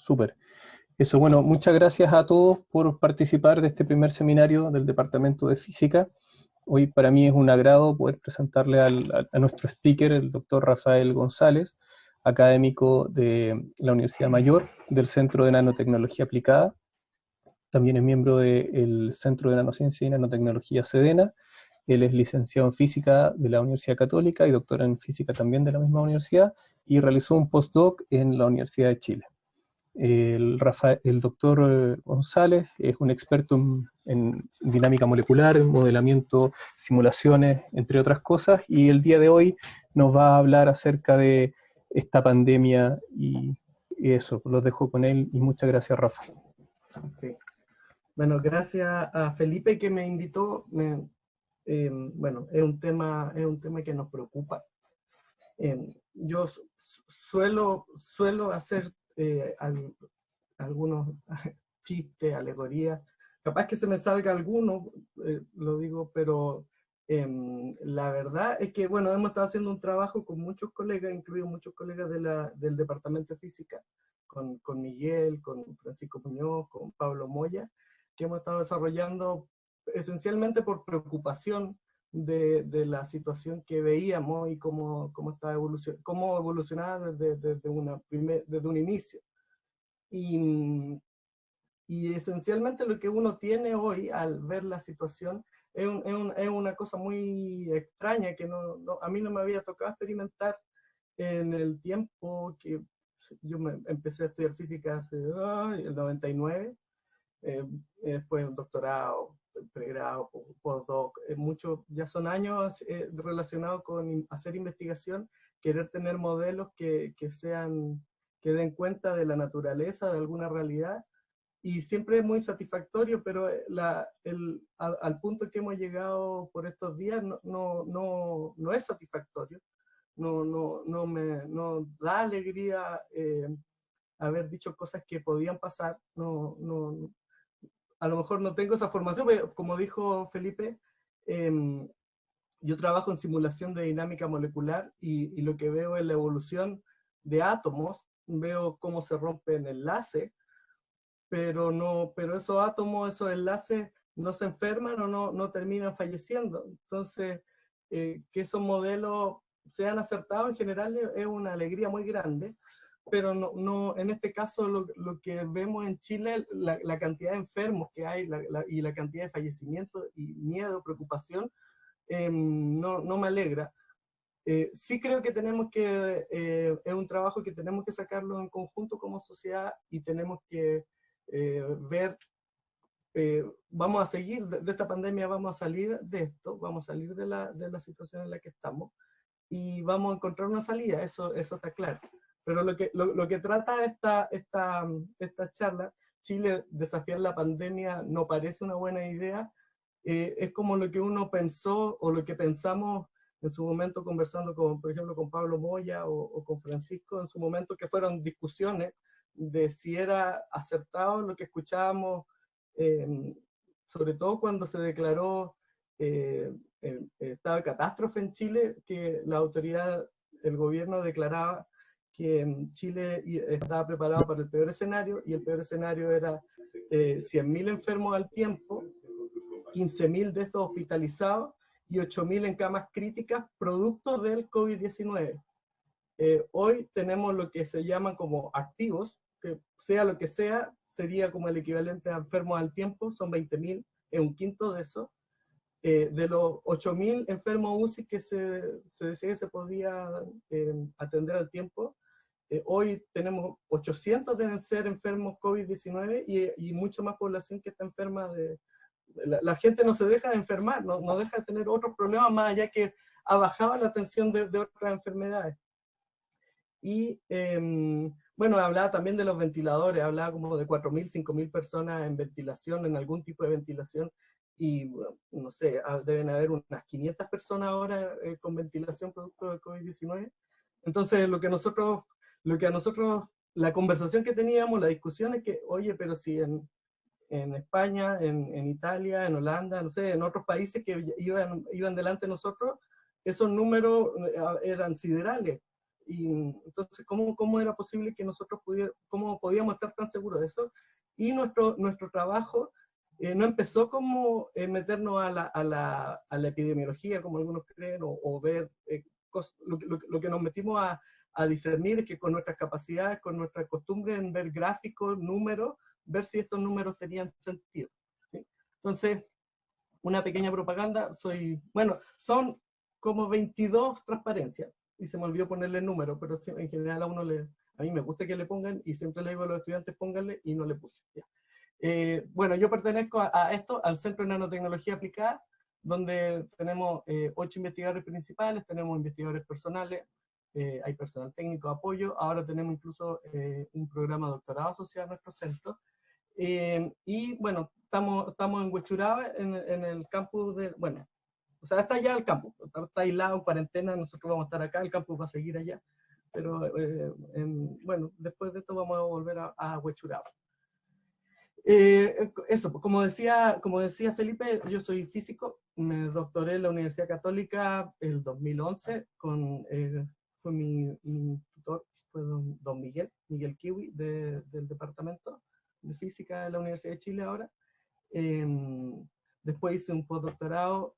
súper. Eso, bueno, muchas gracias a todos por participar de este primer seminario del Departamento de Física. Hoy para mí es un agrado poder presentarle a nuestro speaker, el doctor Rafael González, académico de la Universidad Mayor, del Centro de Nanotecnología Aplicada. También es miembro del Centro de Nanociencia y Nanotecnología SEDENA. Él es licenciado en Física de la Universidad Católica y doctor en Física también de la misma universidad, y realizó un postdoc en la Universidad de Chile. El doctor González es un experto en dinámica molecular, en modelamiento, simulaciones, entre otras cosas, y el día de hoy nos va a hablar acerca de esta pandemia y eso. Los dejo con él y muchas gracias, Rafa. Sí. Bueno, gracias a Felipe que me invitó. Bueno, es un tema que nos preocupa. Yo suelo hacer algunos chistes, alegorías. Capaz que se me salga alguno, lo digo, pero la verdad es que, bueno, hemos estado haciendo un trabajo con muchos colegas, incluidos muchos colegas del Departamento de Física, con Miguel, con Francisco Muñoz, con Pablo Moya, que hemos estado desarrollando esencialmente por preocupación de la situación que veíamos y cómo evolucionaba desde un inicio. Y esencialmente lo que uno tiene hoy al ver la situación es una cosa muy extraña que a mí no me había tocado experimentar en el tiempo que yo empecé a estudiar física hace el 99, después un doctorado, pregrado, postdoc, ya son años relacionados con hacer investigación, querer tener modelos que den cuenta de la naturaleza, de alguna realidad, y siempre es muy satisfactorio, pero al punto que hemos llegado por estos días no es satisfactorio, no da alegría haber dicho cosas que podían pasar, a lo mejor no tengo esa formación, pero como dijo Felipe, yo trabajo en simulación de dinámica molecular y lo que veo es la evolución de átomos, veo cómo se rompen enlaces, pero esos átomos, esos enlaces no se enferman o no terminan falleciendo. Entonces, que esos modelos sean acertados en general es una alegría muy grande, pero en este caso lo que vemos en Chile, la cantidad de enfermos que hay y la cantidad de fallecimientos y miedo, preocupación, no me alegra. Sí creo que es un trabajo que tenemos que sacarlo en conjunto como sociedad y tenemos que ver, vamos a seguir de esta pandemia, vamos a salir de esto, vamos a salir de la situación en la que estamos y vamos a encontrar una salida, eso está claro. Pero lo que trata esta charla, Chile desafiar la pandemia no parece una buena idea, es como lo que uno pensó o lo que pensamos en su momento conversando por ejemplo, con Pablo Moya o con Francisco, en su momento, que fueron discusiones de si era acertado lo que escuchábamos, sobre todo cuando se declaró estado de catástrofe en Chile, que la autoridad, el gobierno declaraba que Chile estaba preparado para el peor escenario, y el peor escenario era 100.000 enfermos al tiempo, 15.000 de estos hospitalizados y 8.000 en camas críticas, producto del COVID-19. Hoy tenemos lo que se llaman como activos, que sea lo que sea, sería como el equivalente a enfermos al tiempo, son 20.000, es un quinto de eso. De los 8.000 enfermos UCI que se decía que se podía atender al tiempo, hoy tenemos 800 deben ser enfermos COVID-19 y mucha más población que está enferma la gente no se deja de enfermar, no deja de tener otros problemas más allá que ha bajado la atención de otras enfermedades. Y bueno, hablaba también de los ventiladores, hablaba como de 4.000, 5.000 personas en ventilación, en algún tipo de ventilación, y no sé, deben haber unas 500 personas ahora con ventilación producto del COVID-19. Entonces, la conversación que teníamos, la discusión es que, oye, pero si en España, en Italia, en Holanda, no sé, en otros países que iban delante de nosotros, esos números eran siderales. y entonces, ¿cómo era posible que nosotros cómo podíamos estar tan seguros de eso? Y nuestro trabajo no empezó como meternos a la epidemiología, como algunos creen, o ver lo que nos metimos a discernir es que con nuestras capacidades, con nuestra costumbre en ver gráficos, números, ver si estos números tenían sentido, ¿sí? Entonces, una pequeña propaganda, bueno, son como 22 transparencias, y se me olvidó ponerle el número, pero en general a mí me gusta que le pongan, y siempre le digo a los estudiantes, pónganle, y no le puse. ¿Ya? Bueno, yo pertenezco a esto, al Centro de Nanotecnología Aplicada, donde tenemos 8 investigadores principales, tenemos investigadores personales, hay personal técnico de apoyo, ahora tenemos incluso un programa de doctorado asociado a nuestro centro, y bueno, estamos en Huechuraba, en el campus bueno, o sea, está allá el campus, está aislado, en cuarentena, nosotros vamos a estar acá, el campus va a seguir allá, pero bueno, después de esto vamos a volver a Huechuraba. Eso, pues, como decía Felipe, yo soy físico, me doctoré en la Universidad Católica el 2011, fue mi tutor, fue don Miguel Kiwi, del departamento de física de la Universidad de Chile ahora. Después hice un postdoctorado,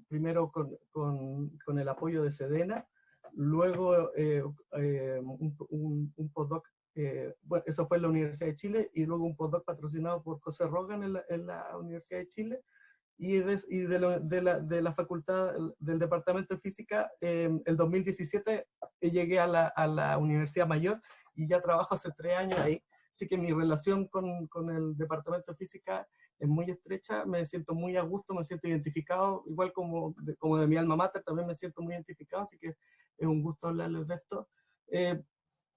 primero con el apoyo de Sedena, luego un postdoc, bueno, eso fue en la Universidad de Chile, y luego un postdoc patrocinado por José Rogan en la Universidad de Chile, y de la facultad del departamento de física, el 2017 llegué a la Universidad Mayor, y ya trabajo hace 3 años ahí. Así que mi relación con el departamento de física es muy estrecha, me siento muy a gusto, me siento identificado, igual como de mi alma mater, también me siento muy identificado, así que es un gusto hablarles de esto.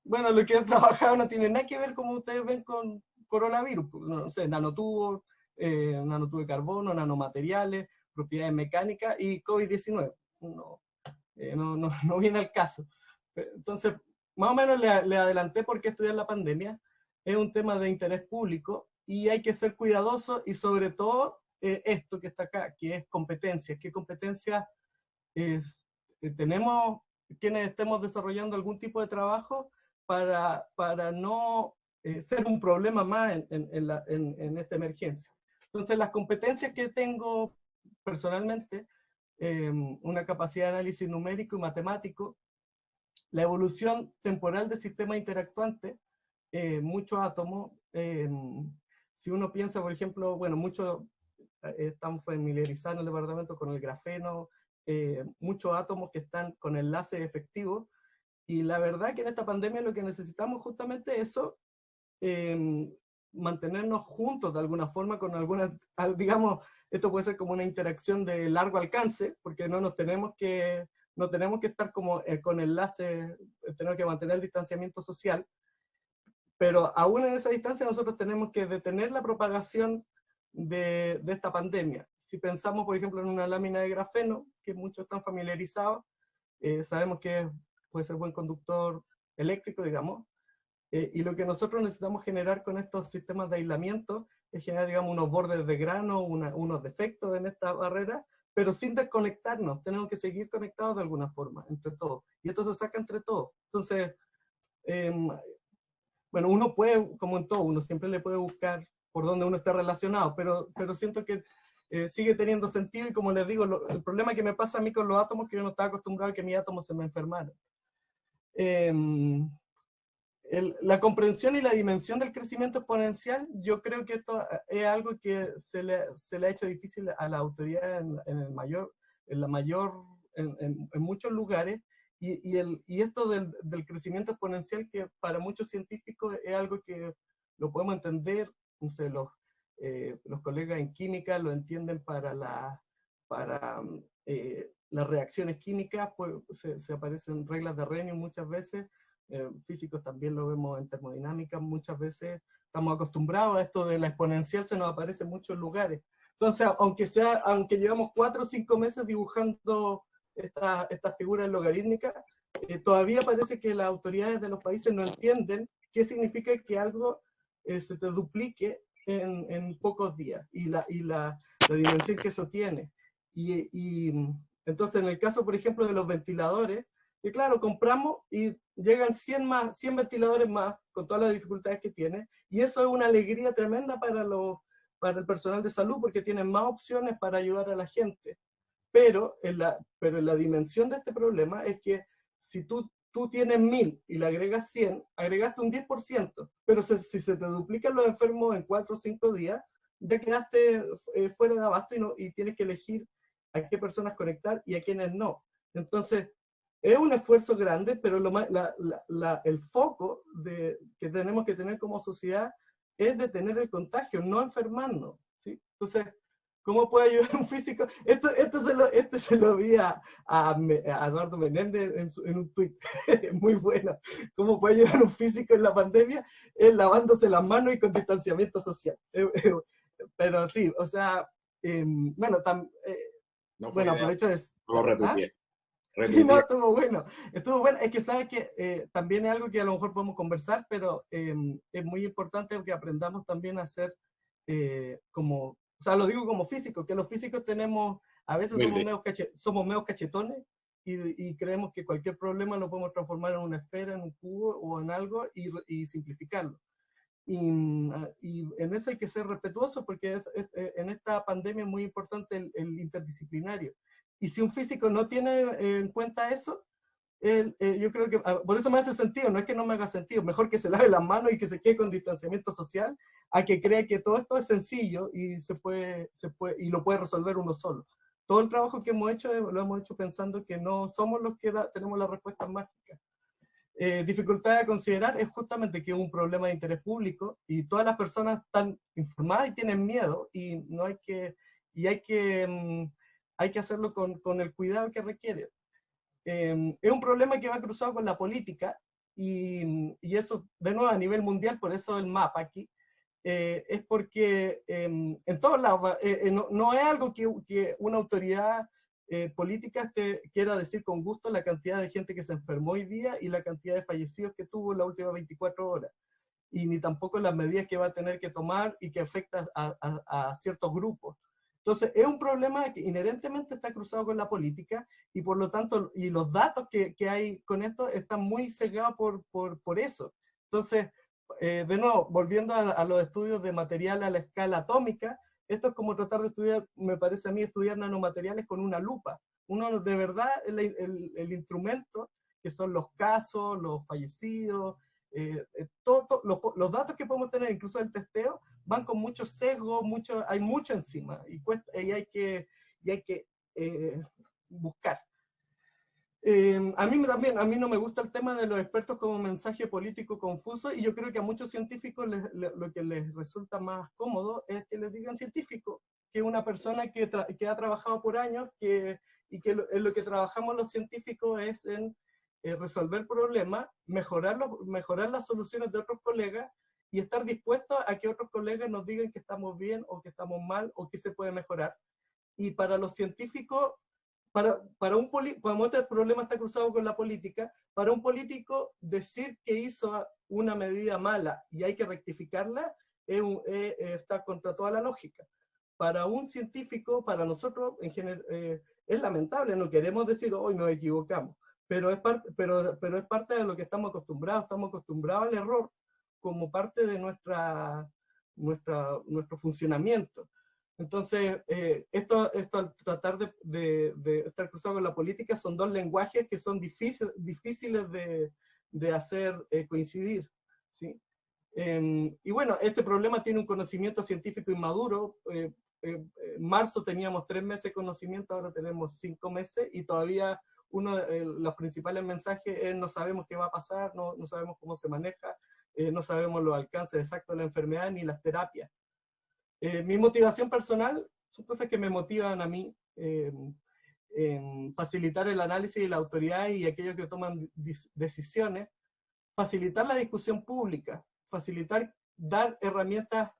Bueno, lo que he trabajado no tiene nada que ver, como ustedes ven, con coronavirus, no sé, nanotubos, nanotubos de carbono, nanomateriales, propiedades mecánicas y COVID-19. No viene al caso. Entonces, más o menos le adelanté por qué estudiar la pandemia. Es un tema de interés público y hay que ser cuidadoso, y sobre todo esto que está acá, que es competencias. ¿Qué competencias tenemos quienes estemos desarrollando algún tipo de trabajo para no ser un problema más en esta emergencia? Entonces, las competencias que tengo personalmente, una capacidad de análisis numérico y matemático, la evolución temporal de sistemas interactuantes, muchos átomos. Si uno piensa, por ejemplo, bueno, muchos están familiarizados en el departamento con el grafeno, muchos átomos que están con enlaces efectivos, y la verdad que en esta pandemia lo que necesitamos justamente es eso, mantenernos juntos de alguna forma, digamos, esto puede ser como una interacción de largo alcance, porque no tenemos que estar como con enlaces, tenemos que mantener el distanciamiento social, pero aún en esa distancia nosotros tenemos que detener la propagación de esta pandemia. Si pensamos, por ejemplo, en una lámina de grafeno, que muchos están familiarizados, sabemos que puede ser buen conductor eléctrico, digamos, y lo que nosotros necesitamos generar con estos sistemas de aislamiento es generar, digamos, unos bordes de grano, unos defectos en esta barrera, pero sin desconectarnos. Tenemos que seguir conectados de alguna forma, entre todos. Y esto se saca entre todos. Entonces, bueno, uno puede, como en todo, uno siempre le puede buscar por dónde uno está relacionado, pero siento que sigue teniendo sentido, y como les digo, el problema que me pasa a mí con los átomos, que yo no estaba acostumbrado a que mis átomos se me enfermaran. La comprensión y la dimensión del crecimiento exponencial, yo creo que esto es algo que se le ha hecho difícil a la autoridad en muchos lugares, y esto del crecimiento exponencial, que para muchos científicos es algo que lo podemos entender, no sé, los colegas en química lo entienden para las reacciones químicas, pues se aparecen reglas de Renio muchas veces. Físicos también lo vemos en termodinámica muchas veces. Estamos acostumbrados a esto de la exponencial, se nos aparece en muchos lugares. Entonces, aunque llevamos 4 o 5 meses dibujando estas figuras logarítmicas, todavía parece que las autoridades de los países no entienden qué significa que algo se te duplique en pocos días, y la dimensión que eso tiene. Y entonces, en el caso, por ejemplo, de los ventiladores, Y claro, compramos y llegan 100 más, 100 ventiladores más, con todas las dificultades que tiene, y eso es una alegría tremenda para el personal de salud, porque tienen más opciones para ayudar a la gente. Pero en la dimensión de este problema es que si tú tienes 1000 y le agregas 100, agregaste un 10%, pero si se te duplican los enfermos en 4 o 5 días, ya quedaste fuera de abasto y tienes que elegir a qué personas conectar y a quiénes no. Entonces, es un esfuerzo grande, pero el foco que tenemos que tener como sociedad es detener el contagio, no enfermarnos, ¿sí? Entonces, ¿cómo puede ayudar un físico? Este se lo vi a Eduardo Menéndez en un tuit, muy bueno. ¿Cómo puede ayudar un físico en la pandemia? Es lavándose las manos y con distanciamiento social. Pero sí, o sea, bueno, No fue bueno, idea. aprovecho de... Lo ¿Ah? retuiteé. Sí, no, estuvo bueno. Estuvo bueno. Es que sabes que también es algo que a lo mejor podemos conversar, pero es muy importante que aprendamos también a hacer como, o sea, lo digo como físicos, que los físicos tenemos, a veces somos medio cachetones y creemos que cualquier problema lo podemos transformar en una esfera, en un cubo o en algo y simplificarlo. Y en eso hay que ser respetuoso porque en esta pandemia es muy importante el interdisciplinario. Y si un físico no tiene en cuenta eso, yo creo que, por eso me hace sentido, no es que no me haga sentido, mejor que se lave las manos y que se quede con distanciamiento social, a que crea que todo esto es sencillo y y lo puede resolver uno solo. Todo el trabajo que hemos hecho, lo hemos hecho pensando que no somos los que tenemos las respuestas mágicas. Dificultad a considerar es justamente que es un problema de interés público y todas las personas están informadas y tienen miedo y no hay que, y hay que hacerlo con el cuidado que requiere. Es un problema que va cruzado con la política y eso, de nuevo, a nivel mundial, por eso el mapa aquí, es porque en todos lados, no es algo que una autoridad política quiera decir con gusto la cantidad de gente que se enfermó hoy día y la cantidad de fallecidos que tuvo en las últimas 24 horas. Y ni tampoco las medidas que va a tener que tomar y que afecta a ciertos grupos. Entonces, es un problema que inherentemente está cruzado con la política y por lo tanto, y los datos que hay con esto están muy cegados por eso. Entonces, de nuevo, volviendo a los estudios de material a la escala atómica, esto es como tratar de estudiar, me parece a mí, estudiar nanomateriales con una lupa. Uno de verdad, el instrumento, que son los casos, los fallecidos, los datos que podemos tener, incluso del testeo, van con muchos sesgos, hay mucho encima, y hay que buscar. A mí no me gusta el tema de los expertos como mensaje político confuso, y yo creo que a muchos científicos lo que les resulta más cómodo es que les digan científico, que una persona que ha trabajado por años, y que en lo que trabajamos los científicos es en resolver problemas, mejorar las soluciones de otros colegas, y estar dispuestos a que otros colegas nos digan que estamos bien, o que estamos mal, o que se puede mejorar. Y para los científicos, cuando este problema está cruzado con la política, para un político decir que hizo una medida mala y hay que rectificarla, está contra toda la lógica. Para un científico, para nosotros, es lamentable, no queremos decir, hoy nos equivocamos, pero es parte de lo que estamos acostumbrados al error como parte de nuestro funcionamiento. Entonces, esto al tratar de estar cruzado con la política, son dos lenguajes que son difíciles de hacer coincidir, ¿sí? Y bueno, este problema tiene un conocimiento científico inmaduro. En marzo teníamos 3 meses de conocimiento, ahora tenemos 5 meses, y todavía uno de los principales mensajes es: no sabemos qué va a pasar, no sabemos cómo se maneja, no sabemos los alcances exactos de la enfermedad ni las terapias. Mi motivación personal son cosas que me motivan a mí, facilitar el análisis de la autoridad y aquellos que toman decisiones, facilitar la discusión pública, dar herramientas,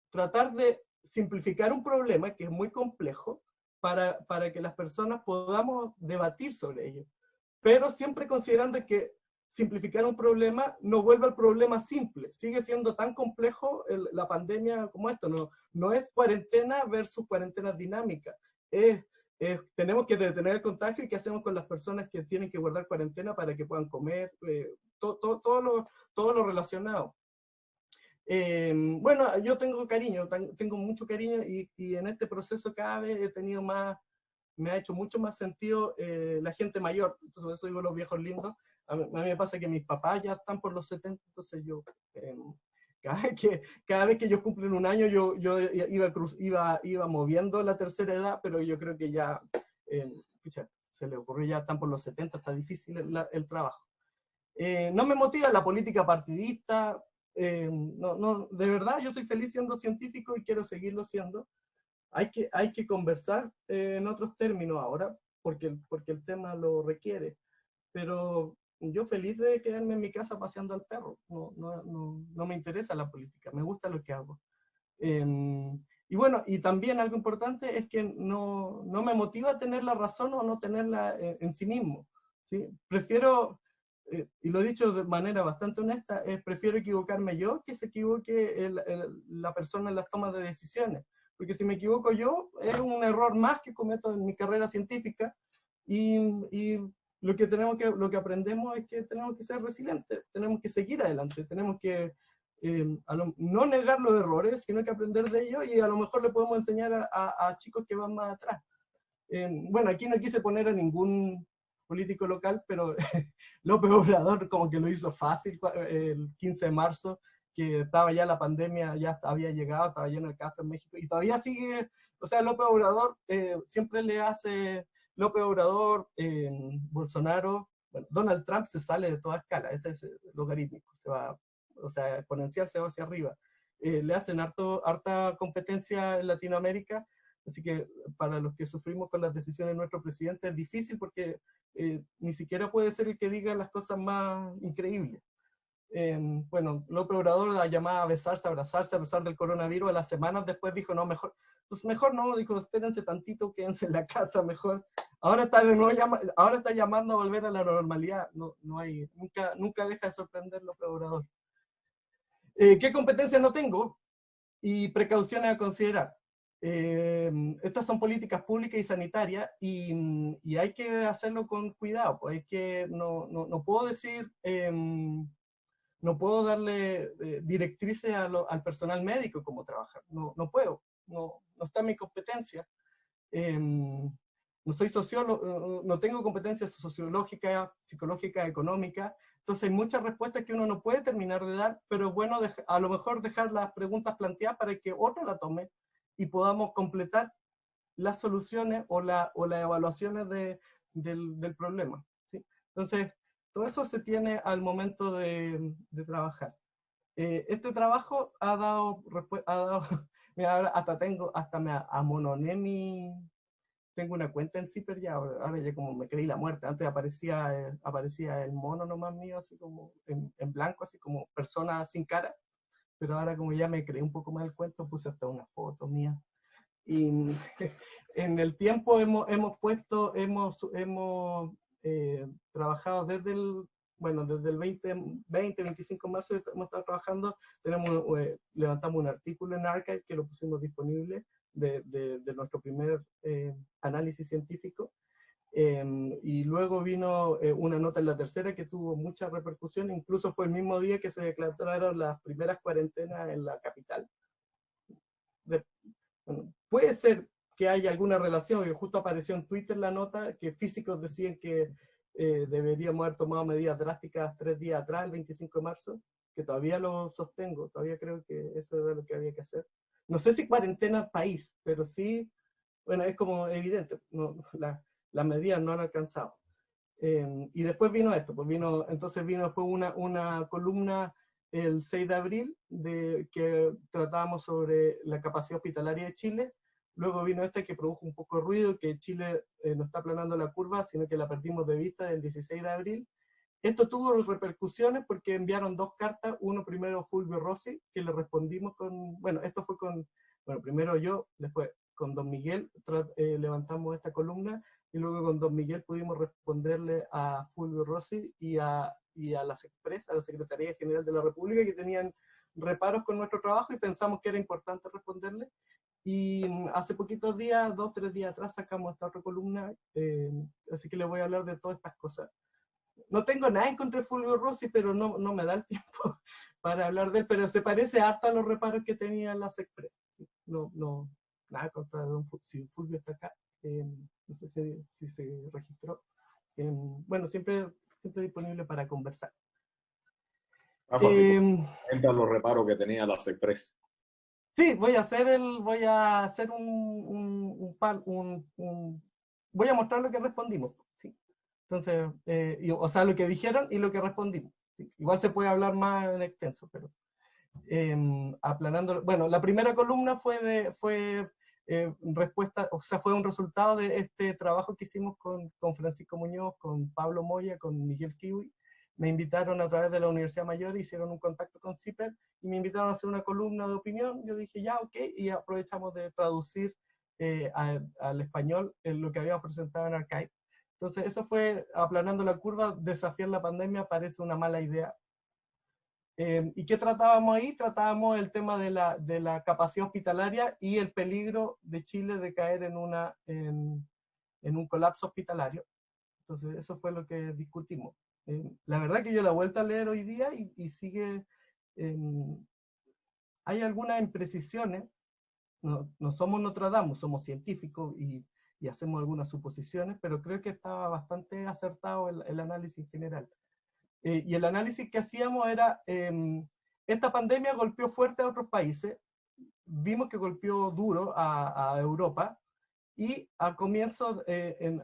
tratar de simplificar un problema que es muy complejo para que las personas podamos debatir sobre ello, pero siempre considerando que simplificar un problema no vuelve al problema simple. Sigue siendo tan complejo la pandemia como esto. No es cuarentena versus cuarentena dinámica. Es tenemos que detener el contagio y qué hacemos con las personas que tienen que guardar cuarentena para que puedan comer, todo lo relacionado. Bueno, yo tengo cariño, tengo mucho cariño y en este proceso cada vez he tenido más, me ha hecho mucho más sentido la gente mayor. Entonces, por eso digo los viejos lindos. A mí me pasa que mis papás ya están por los 70, entonces yo, cada vez que ellos cumplen un año, yo iba moviendo la tercera edad, pero yo creo que ya, pucha, se le ocurrió, ya están por los 70, está difícil el trabajo. No me motiva la política partidista, no, de verdad yo soy feliz siendo científico y quiero seguirlo siendo. Hay que conversar en otros términos ahora, porque el tema lo requiere, pero yo feliz de quedarme en mi casa paseando al perro, no me interesa la política, me gusta lo que hago. Y bueno, y también algo importante es que no me motiva tener la razón o no tenerla en sí mismo, ¿sí? Prefiero, y lo he dicho de manera bastante honesta, prefiero equivocarme yo que se equivoque la persona en las tomas de decisiones, porque si me equivoco yo, es un error más que cometo en mi carrera científica, y lo que aprendemos es que tenemos que ser resilientes, tenemos que seguir adelante, tenemos que no negar los errores, sino que aprender de ellos, y a lo mejor le podemos enseñar a chicos que van más atrás. Bueno, aquí no quise poner a ningún político local, pero López Obrador como que lo hizo fácil el 15 de marzo, que estaba ya la pandemia, ya había llegado, estaba lleno de casos en México, y todavía sigue, o sea, López Obrador siempre le hace, López Obrador, Bolsonaro, bueno, Donald Trump se sale de toda escala, este es logarítmico, se va, o sea, exponencial, se va hacia arriba. Le hacen harta competencia en Latinoamérica, así que para los que sufrimos con las decisiones de nuestro presidente es difícil porque ni siquiera puede ser el que diga las cosas más increíbles. Bueno, López Obrador la llamaba a besarse, a abrazarse a pesar del coronavirus. A las semanas después dijo, no, mejor, pues mejor no, dijo, espérense tantito, quédense en la casa mejor. Ahora está de nuevo ahora está llamando a volver a la normalidad. No hay, nunca deja de sorprender López Obrador. ¿Qué competencias no tengo? Y precauciones a considerar. Estas son políticas públicas y sanitarias y hay que hacerlo con cuidado. Pues hay que, no puedo decir, no puedo darle directrices al personal médico cómo trabajar. No puedo, no está en mi competencia. No soy sociólogo, no tengo competencias sociológicas, psicológicas, económicas. Entonces hay muchas respuestas que uno no puede terminar de dar, pero es bueno a lo mejor dejar las preguntas planteadas para que otro la tome y podamos completar las soluciones o las evaluaciones del problema, ¿sí? Entonces, todo eso se tiene al momento de trabajar. Este trabajo ha dado mira, ahora hasta me amononé tengo una cuenta en Zipper ya, ahora ya como me creí la muerte. Antes aparecía el mono nomás mío, así como en blanco, así como persona sin cara, pero ahora como ya me creí un poco más el cuento, puse hasta una foto mía. Y en el tiempo hemos trabajado desde el 25 de marzo hemos estado trabajando, levantamos un artículo en Archive que lo pusimos disponible de nuestro primer análisis científico, y luego vino una nota en La Tercera que tuvo mucha repercusión, incluso fue el mismo día que se declararon las primeras cuarentenas en la capital. Bueno, puede ser que haya alguna relación, que justo apareció en Twitter la nota, que físicos decían que deberíamos haber tomado medidas drásticas 3 días atrás, el 25 de marzo, que todavía lo sostengo, todavía creo que eso era lo que había que hacer. No sé si cuarentena país, pero sí, bueno, es como evidente, las medidas no han alcanzado. Y después vino esto, entonces vino después una columna el 6 de abril que tratábamos sobre la capacidad hospitalaria de Chile. Luego vino esta que produjo un poco de ruido, que Chile no está aplanando la curva, sino que la perdimos de vista el 16 de abril. Esto tuvo repercusiones porque enviaron 2 cartas, uno primero Fulvio Rossi, que le respondimos esto fue primero yo, después con Don Miguel levantamos esta columna, y luego con Don Miguel pudimos responderle a Fulvio Rossi y a las Express, a la Secretaría General de la República, que tenían reparos con nuestro trabajo y pensamos que era importante responderle. Y hace poquitos días, 2 o 3 días atrás, sacamos esta otra columna, así que les voy a hablar de todas estas cosas. No tengo nada en contra de Fulvio Rossi, pero no me da el tiempo para hablar de él, pero se parece harto a los reparos que tenía las Express. No, nada contra Don Fulvio, si Fulvio está acá, no sé si se registró. Bueno, siempre disponible para conversar. Rafa, cuenta los reparos que tenía las Express. Sí, voy a hacer voy a mostrar lo que respondimos, ¿sí? Entonces, o sea, lo que dijeron y lo que respondimos. ¿Sí? Igual se puede hablar más en extenso, pero aplanando. Bueno, la primera columna fue respuesta, o sea, fue un resultado de este trabajo que hicimos con Francisco Muñoz, con Pablo Moya, con Miguel Kiwi. Me invitaron a través de la Universidad Mayor, hicieron un contacto con CIPER y me invitaron a hacer una columna de opinión. Yo dije, ya, ok, y aprovechamos de traducir al español lo que habíamos presentado en Archive. Entonces, eso fue aplanando la curva, desafiar la pandemia parece una mala idea. ¿Y qué tratábamos ahí? Tratábamos el tema de la capacidad hospitalaria y el peligro de Chile de caer en un colapso hospitalario. Entonces, eso fue lo que discutimos. La verdad que yo la he vuelto a leer hoy día y sigue... hay algunas imprecisiones. No somos Nostradamus, somos científicos y hacemos algunas suposiciones, pero creo que estaba bastante acertado el análisis general. Y el análisis que hacíamos era, esta pandemia golpeó fuerte a otros países, vimos que golpeó duro a Europa, y a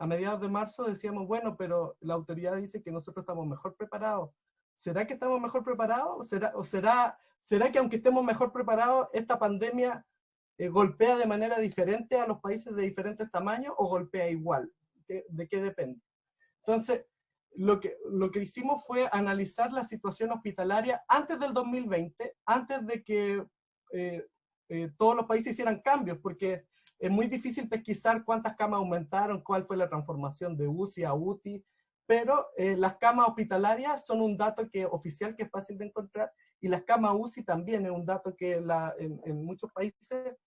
mediados de marzo decíamos, bueno, pero la autoridad dice que nosotros estamos mejor preparados. ¿Será que estamos mejor preparados? ¿Será que aunque estemos mejor preparados, esta pandemia golpea de manera diferente a los países de diferentes tamaños o golpea igual? ¿De qué depende? Entonces, lo que hicimos fue analizar la situación hospitalaria antes del 2020, antes de que todos los países hicieran cambios, porque es muy difícil pesquisar cuántas camas aumentaron, cuál fue la transformación de UCI a UTI, pero las camas hospitalarias son un dato oficial que es fácil de encontrar, y las camas UCI también es un dato que en muchos países,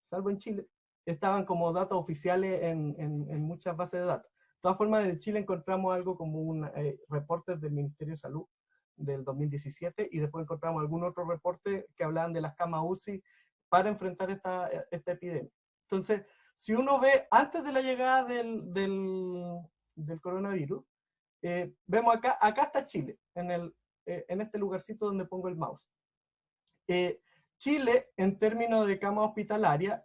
salvo en Chile, estaban como datos oficiales en muchas bases de datos. De todas formas, en Chile encontramos algo como reportes del Ministerio de Salud del 2017, y después encontramos algún otro reporte que hablaban de las camas UCI para enfrentar esta epidemia. Entonces, si uno ve antes de la llegada del coronavirus, vemos acá está Chile, en este lugarcito donde pongo el mouse. Chile, en términos de cama hospitalaria,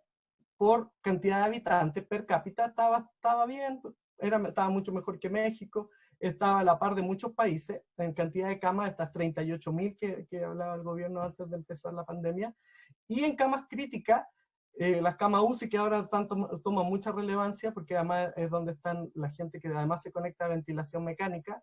por cantidad de habitantes per cápita, estaba bien, estaba mucho mejor que México, estaba a la par de muchos países, en cantidad de camas, estas 38.000 que hablaba el gobierno antes de empezar la pandemia, y en camas críticas, las camas UCI, que ahora toman mucha relevancia, porque además es donde están la gente que además se conecta a ventilación mecánica.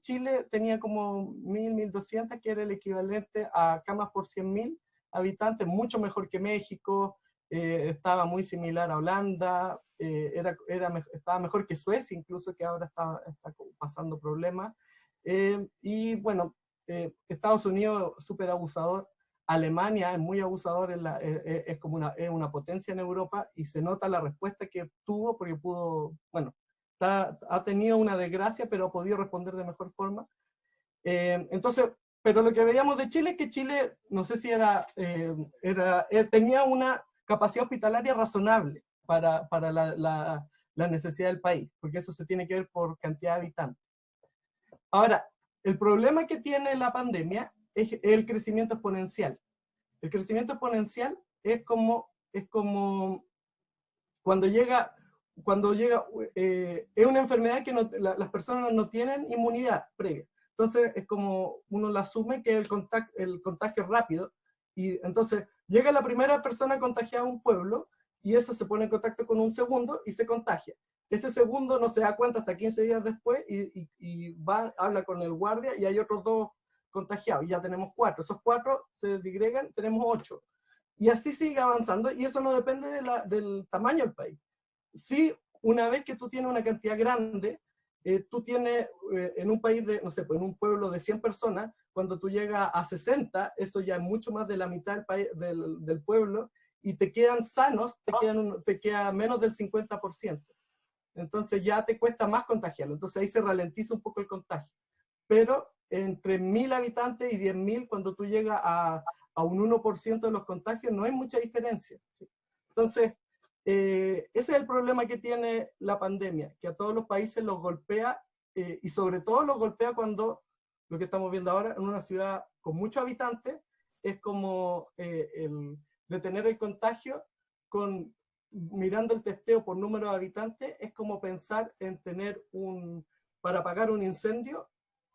Chile tenía como 1.200, que era el equivalente a camas por 100.000 habitantes, mucho mejor que México, estaba muy similar a Holanda, estaba mejor que Suecia, incluso, que ahora está pasando problemas. Y bueno, Estados Unidos súper abusador, Alemania es muy abusador, es como una potencia en Europa, y se nota la respuesta que tuvo, porque ha tenido una desgracia, pero ha podido responder de mejor forma. Entonces, pero lo que veíamos de Chile es que Chile, no sé si tenía una capacidad hospitalaria razonable para la necesidad del país, porque eso se tiene que ver por cantidad de habitantes. Ahora, el problema que tiene la pandemia es el crecimiento exponencial. El crecimiento exponencial es como cuando llega, es una enfermedad que las personas no tienen inmunidad previa. Entonces es como uno la asume que el contagio es rápido, y entonces llega la primera persona contagiada a un pueblo, y eso se pone en contacto con un segundo y se contagia. Ese segundo no se da cuenta hasta 15 días después, y habla con el guardia, y hay otros 2 contagiados, y ya tenemos 4. Esos 4 se disgregan, tenemos 8. Y así sigue avanzando, y eso no depende del tamaño del país. Sí, una vez que tú tienes una cantidad grande, tú tienes en un país de, no sé, pues en un pueblo de 100 personas, cuando tú llegas a 60, eso ya es mucho más de la mitad del pueblo, y te quedan sanos, te queda menos del 50%. Entonces ya te cuesta más contagiarlo. Entonces ahí se ralentiza un poco el contagio. Pero entre 1000 habitantes y 10.000, cuando tú llegas a un 1% de los contagios, no hay mucha diferencia, ¿sí? Entonces, ese es el problema que tiene la pandemia, que a todos los países los golpea, y sobre todo los golpea cuando, lo que estamos viendo ahora, en una ciudad con muchos habitantes, es como detener el contagio mirando el testeo por número de habitantes, es como pensar en tener para apagar un incendio.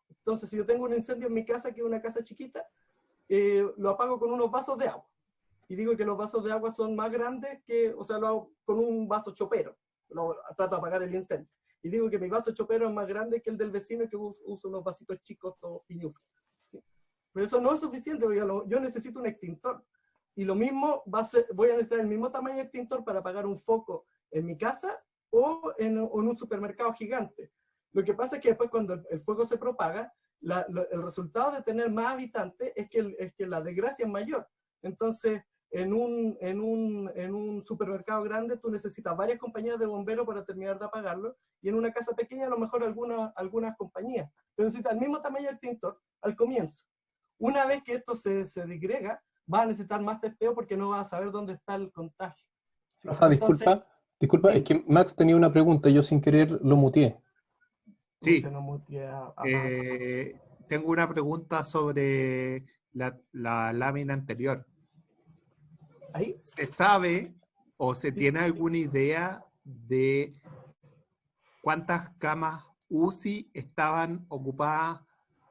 Entonces, si yo tengo un incendio en mi casa, que es una casa chiquita, lo apago con unos vasos de agua. Y digo que los vasos de agua son más grandes o sea, lo hago con un vaso chopero. Trato de apagar el incendio. Y digo que mi vaso chopero es más grande que el del vecino, que usa unos vasitos chicos, todos piñufos, ¿sí? Pero eso no es suficiente, yo necesito un extintor. Y lo mismo voy a necesitar el mismo tamaño de extintor para apagar un foco en mi casa o en un supermercado gigante. Lo que pasa es que después, cuando el fuego se propaga, el resultado de tener más habitantes es que la desgracia es mayor. Entonces, en un supermercado grande tú necesitas varias compañías de bomberos para terminar de apagarlo, y en una casa pequeña a lo mejor algunas compañías. Pero necesitas el mismo tamaño de extintor al comienzo. Una vez que esto se disgrega, vas a necesitar más testeo porque no vas a saber dónde está el contagio. ¿Sí? Rafa, Entonces, disculpa, ¿sí? Es que Max tenía una pregunta y yo sin querer lo muteé. Sí. Tengo una pregunta sobre la lámina anterior. ¿Ahí? ¿Se sabe o se tiene alguna idea de cuántas camas UCI estaban ocupadas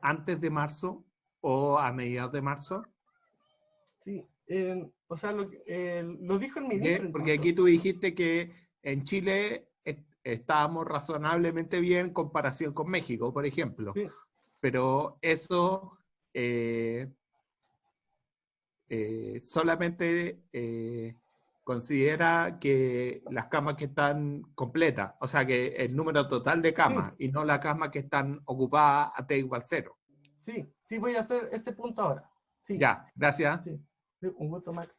antes de marzo o a mediados de marzo? Sí, o sea, lo dijo el ministro. Porque aquí tú dijiste que en Chile estábamos razonablemente bien en comparación con México, por ejemplo. Sí. Pero eso solamente considera que las camas que están completas, o sea, que el número total de camas, sí, y no las camas que están ocupadas a T igual 0. Sí, voy a hacer este punto ahora. Sí. Ya, gracias. Sí, un gusto, Max.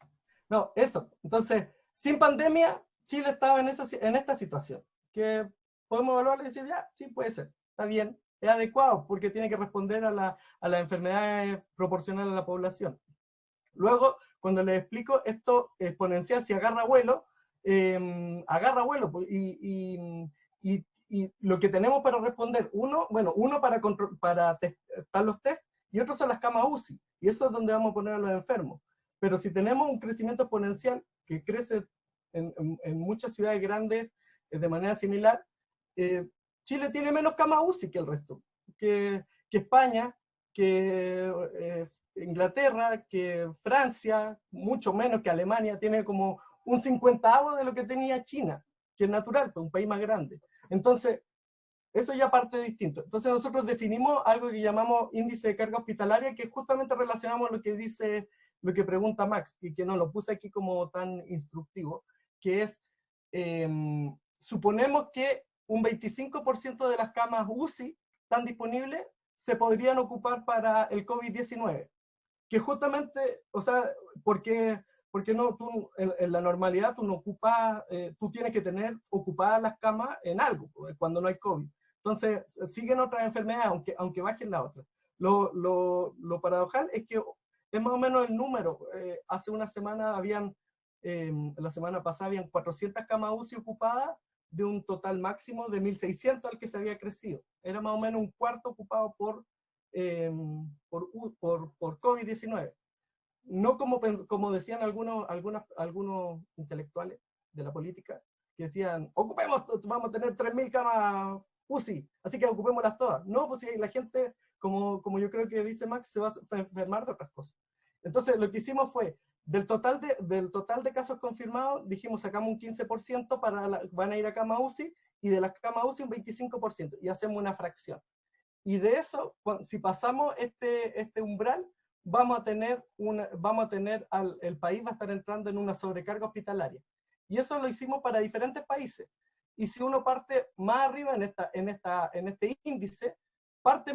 No, eso. Entonces, sin pandemia, Chile estaba en esta situación, que podemos evaluar y decir, ya, sí, puede ser, está bien, es adecuado, porque tiene que responder a las enfermedades proporcionales a la población. Luego, cuando les explico esto exponencial, si agarra vuelo, pues, y lo que tenemos para responder, uno para testar los test, y otro son las camas UCI, y eso es donde vamos a poner a los enfermos. Pero si tenemos un crecimiento exponencial que crece en muchas ciudades grandes de manera similar, Chile tiene menos camas UCI que el resto, que España, que Inglaterra, que Francia, mucho menos que Alemania, tiene como un 50avo de lo que tenía China, que es natural, pues un país más grande. Entonces, eso ya parte distinto. Entonces nosotros definimos algo que llamamos índice de carga hospitalaria, que justamente relacionamos lo que pregunta Max, y que no lo puse aquí como tan instructivo, que es, suponemos que un 25% de las camas UCI están disponibles, se podrían ocupar para el COVID-19. Que justamente, o sea, porque no, tú en la normalidad tú no ocupas, tú tienes que tener ocupadas las camas en algo, cuando no hay COVID. Entonces, siguen otras enfermedades, aunque bajen la otra. Lo paradojal es que es más o menos el número. Hace una semana la semana pasada habían 400 camas UCI ocupadas de un total máximo de 1.600 al que se había crecido. Era más o menos un cuarto ocupado por COVID-19. No como decían algunos intelectuales de la política, que decían, vamos a tener 3.000 camas UCI, así que ocupémoslas todas. No, pues si la gente, como yo creo que dice Max, se va a enfermar de otras cosas. Entonces lo que hicimos fue, del total de casos confirmados, dijimos, sacamos un 15% van a ir a cama UCI, y de las camas UCI un 25%, y hacemos una fracción. Y de eso, si pasamos este umbral, vamos a tener el país va a estar entrando en una sobrecarga hospitalaria. Y eso lo hicimos para diferentes países. Y si uno parte más arriba en este índice, parte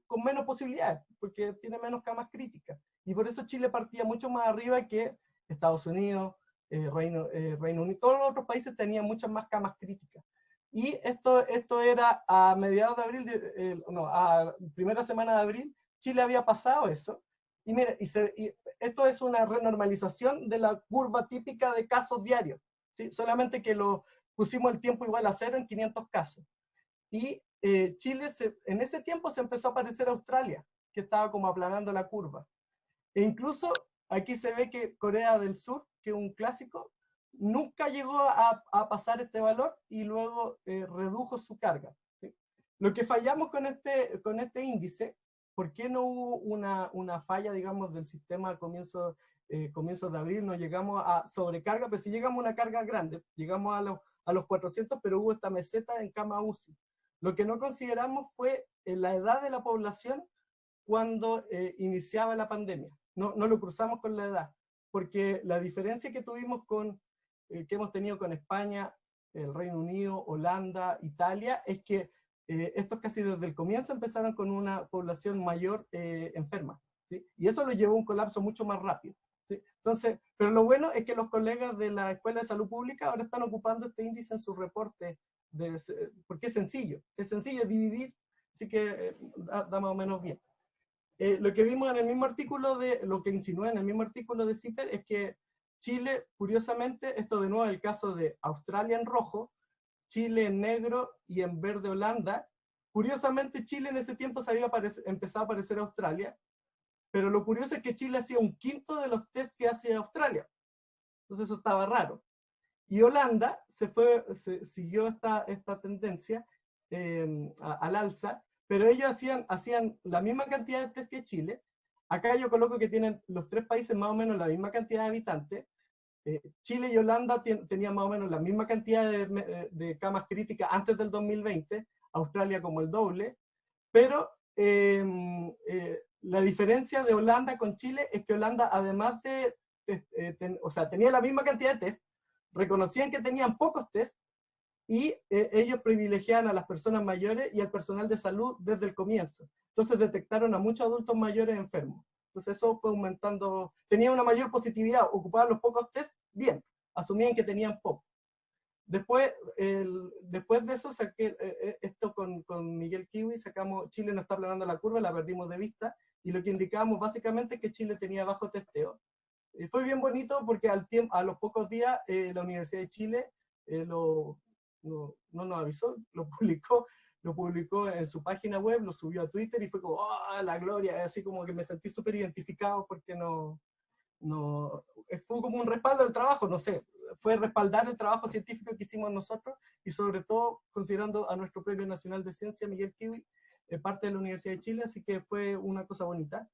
con menos posibilidades, porque tiene menos camas críticas. Y por eso Chile partía mucho más arriba que Estados Unidos, Reino Unido, todos los otros países tenían muchas más camas críticas. Y esto era a mediados de abril, a primera semana de abril, Chile había pasado eso. Y mira, esto es una renormalización de la curva típica de casos diarios, ¿sí? Solamente que lo pusimos el tiempo igual a 0 en 500 casos. Y Chile, en ese tiempo se empezó a parecer a Australia, que estaba como aplanando la curva. E incluso aquí se ve que Corea del Sur, que es un clásico, nunca llegó a pasar este valor y luego redujo su carga, ¿sí? Lo que fallamos con este índice, ¿por qué no hubo una falla, digamos, del sistema a comienzos de abril? No llegamos a sobrecarga, pero sí llegamos a una carga grande, llegamos a los 400, pero hubo esta meseta en cama UCI. Lo que no consideramos fue la edad de la población cuando iniciaba la pandemia. No lo cruzamos con la edad, porque la diferencia que tuvimos que hemos tenido con España, el Reino Unido, Holanda, Italia, es que estos casi desde el comienzo empezaron con una población mayor enferma, ¿sí? Y eso lo llevó a un colapso mucho más rápido, ¿sí? Entonces, pero lo bueno es que los colegas de la Escuela de Salud Pública ahora están ocupando este índice en su reporte, porque es sencillo dividir, así que da más o menos bien. Lo que vimos en el mismo artículo, lo que insinué en el mismo artículo de CIPER, es que Chile, curiosamente, esto de nuevo es el caso de Australia en rojo, Chile en negro y en verde Holanda. Curiosamente, Chile en ese tiempo se había empezado a parecer a Australia, pero lo curioso es que Chile hacía 1/5 de los test que hacía Australia. Entonces eso estaba raro. Y Holanda siguió esta tendencia al alza, pero ellos hacían la misma cantidad de test que Chile. Acá yo coloco que tienen los tres países más o menos la misma cantidad de habitantes. Chile y Holanda tenían más o menos la misma cantidad de camas críticas antes del 2020, Australia como el doble, pero la diferencia de Holanda con Chile es que Holanda, además tenía la misma cantidad de test, reconocían que tenían pocos test, y ellos privilegiaban a las personas mayores y al personal de salud desde el comienzo. Entonces detectaron a muchos adultos mayores enfermos. Entonces eso fue aumentando, tenía una mayor positividad, ocupaban los pocos test, bien, asumían que tenían poco. Después de eso saqué esto con Miguel Kiwi, Chile no está aplanando la curva, la perdimos de vista, y lo que indicábamos básicamente es que Chile tenía bajo testeo. Fue bien bonito porque a los pocos días la Universidad de Chile no nos avisó, lo publicó en su página web, lo subió a Twitter y fue como, ¡oh, la gloria! Así como que me sentí súper identificado porque fue como un respaldo del trabajo, no sé, fue respaldar el trabajo científico que hicimos nosotros y sobre todo considerando a nuestro Premio Nacional de Ciencia, Miguel Kiwi, parte de la Universidad de Chile, así que fue una cosa bonita.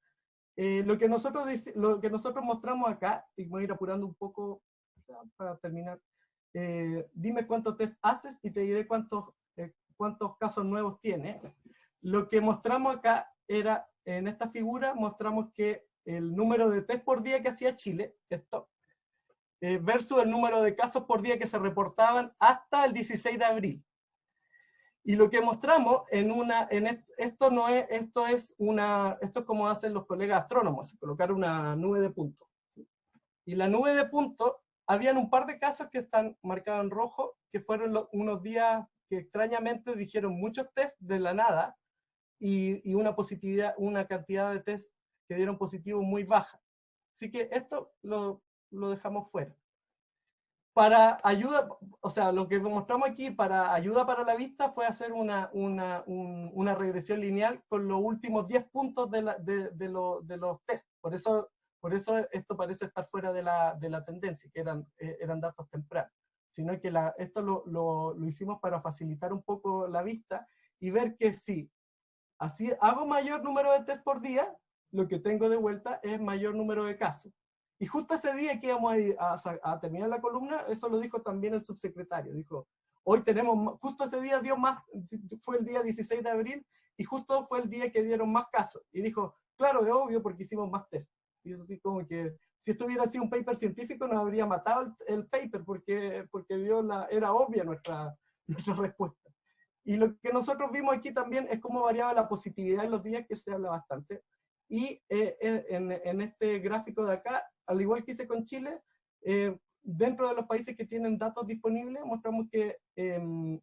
Lo que nosotros mostramos acá, y voy a ir apurando un poco para terminar, dime cuántos test haces y te diré cuántos casos nuevos tiene. Lo que mostramos acá era, en esta figura, mostramos que el número de test por día que hacía Chile, versus el número de casos por día que se reportaban hasta el 16 de abril. Y lo que mostramos esto es como hacen los colegas astrónomos, colocar una nube de puntos. Y la nube de puntos, habían un par de casos que están marcados en rojo, que fueron unos días que extrañamente dijeron muchos test de la nada, y una cantidad de test que dieron positivo muy baja. Así que esto lo dejamos fuera. Para ayuda, o sea, lo que mostramos aquí para ayuda para la vista fue hacer una regresión lineal con los últimos 10 puntos de los test. Por eso esto parece estar fuera de la tendencia, que eran datos tempranos. Sino que esto lo hicimos para facilitar un poco la vista y ver que si así hago mayor número de test por día, lo que tengo de vuelta es mayor número de casos. Y justo ese día que íbamos a terminar la columna, eso lo dijo también el subsecretario. Dijo, hoy tenemos, justo ese día fue el día 16 de abril, y justo fue el día que dieron más casos. Y dijo, claro, es obvio porque hicimos más test. Y eso sí, como que si esto hubiera sido un paper científico, nos habría matado el paper, porque era obvia nuestra respuesta. Y lo que nosotros vimos aquí también es cómo variaba la positividad en los días, que se habla bastante. Y en este gráfico de acá, al igual que hice con Chile, dentro de los países que tienen datos disponibles, mostramos que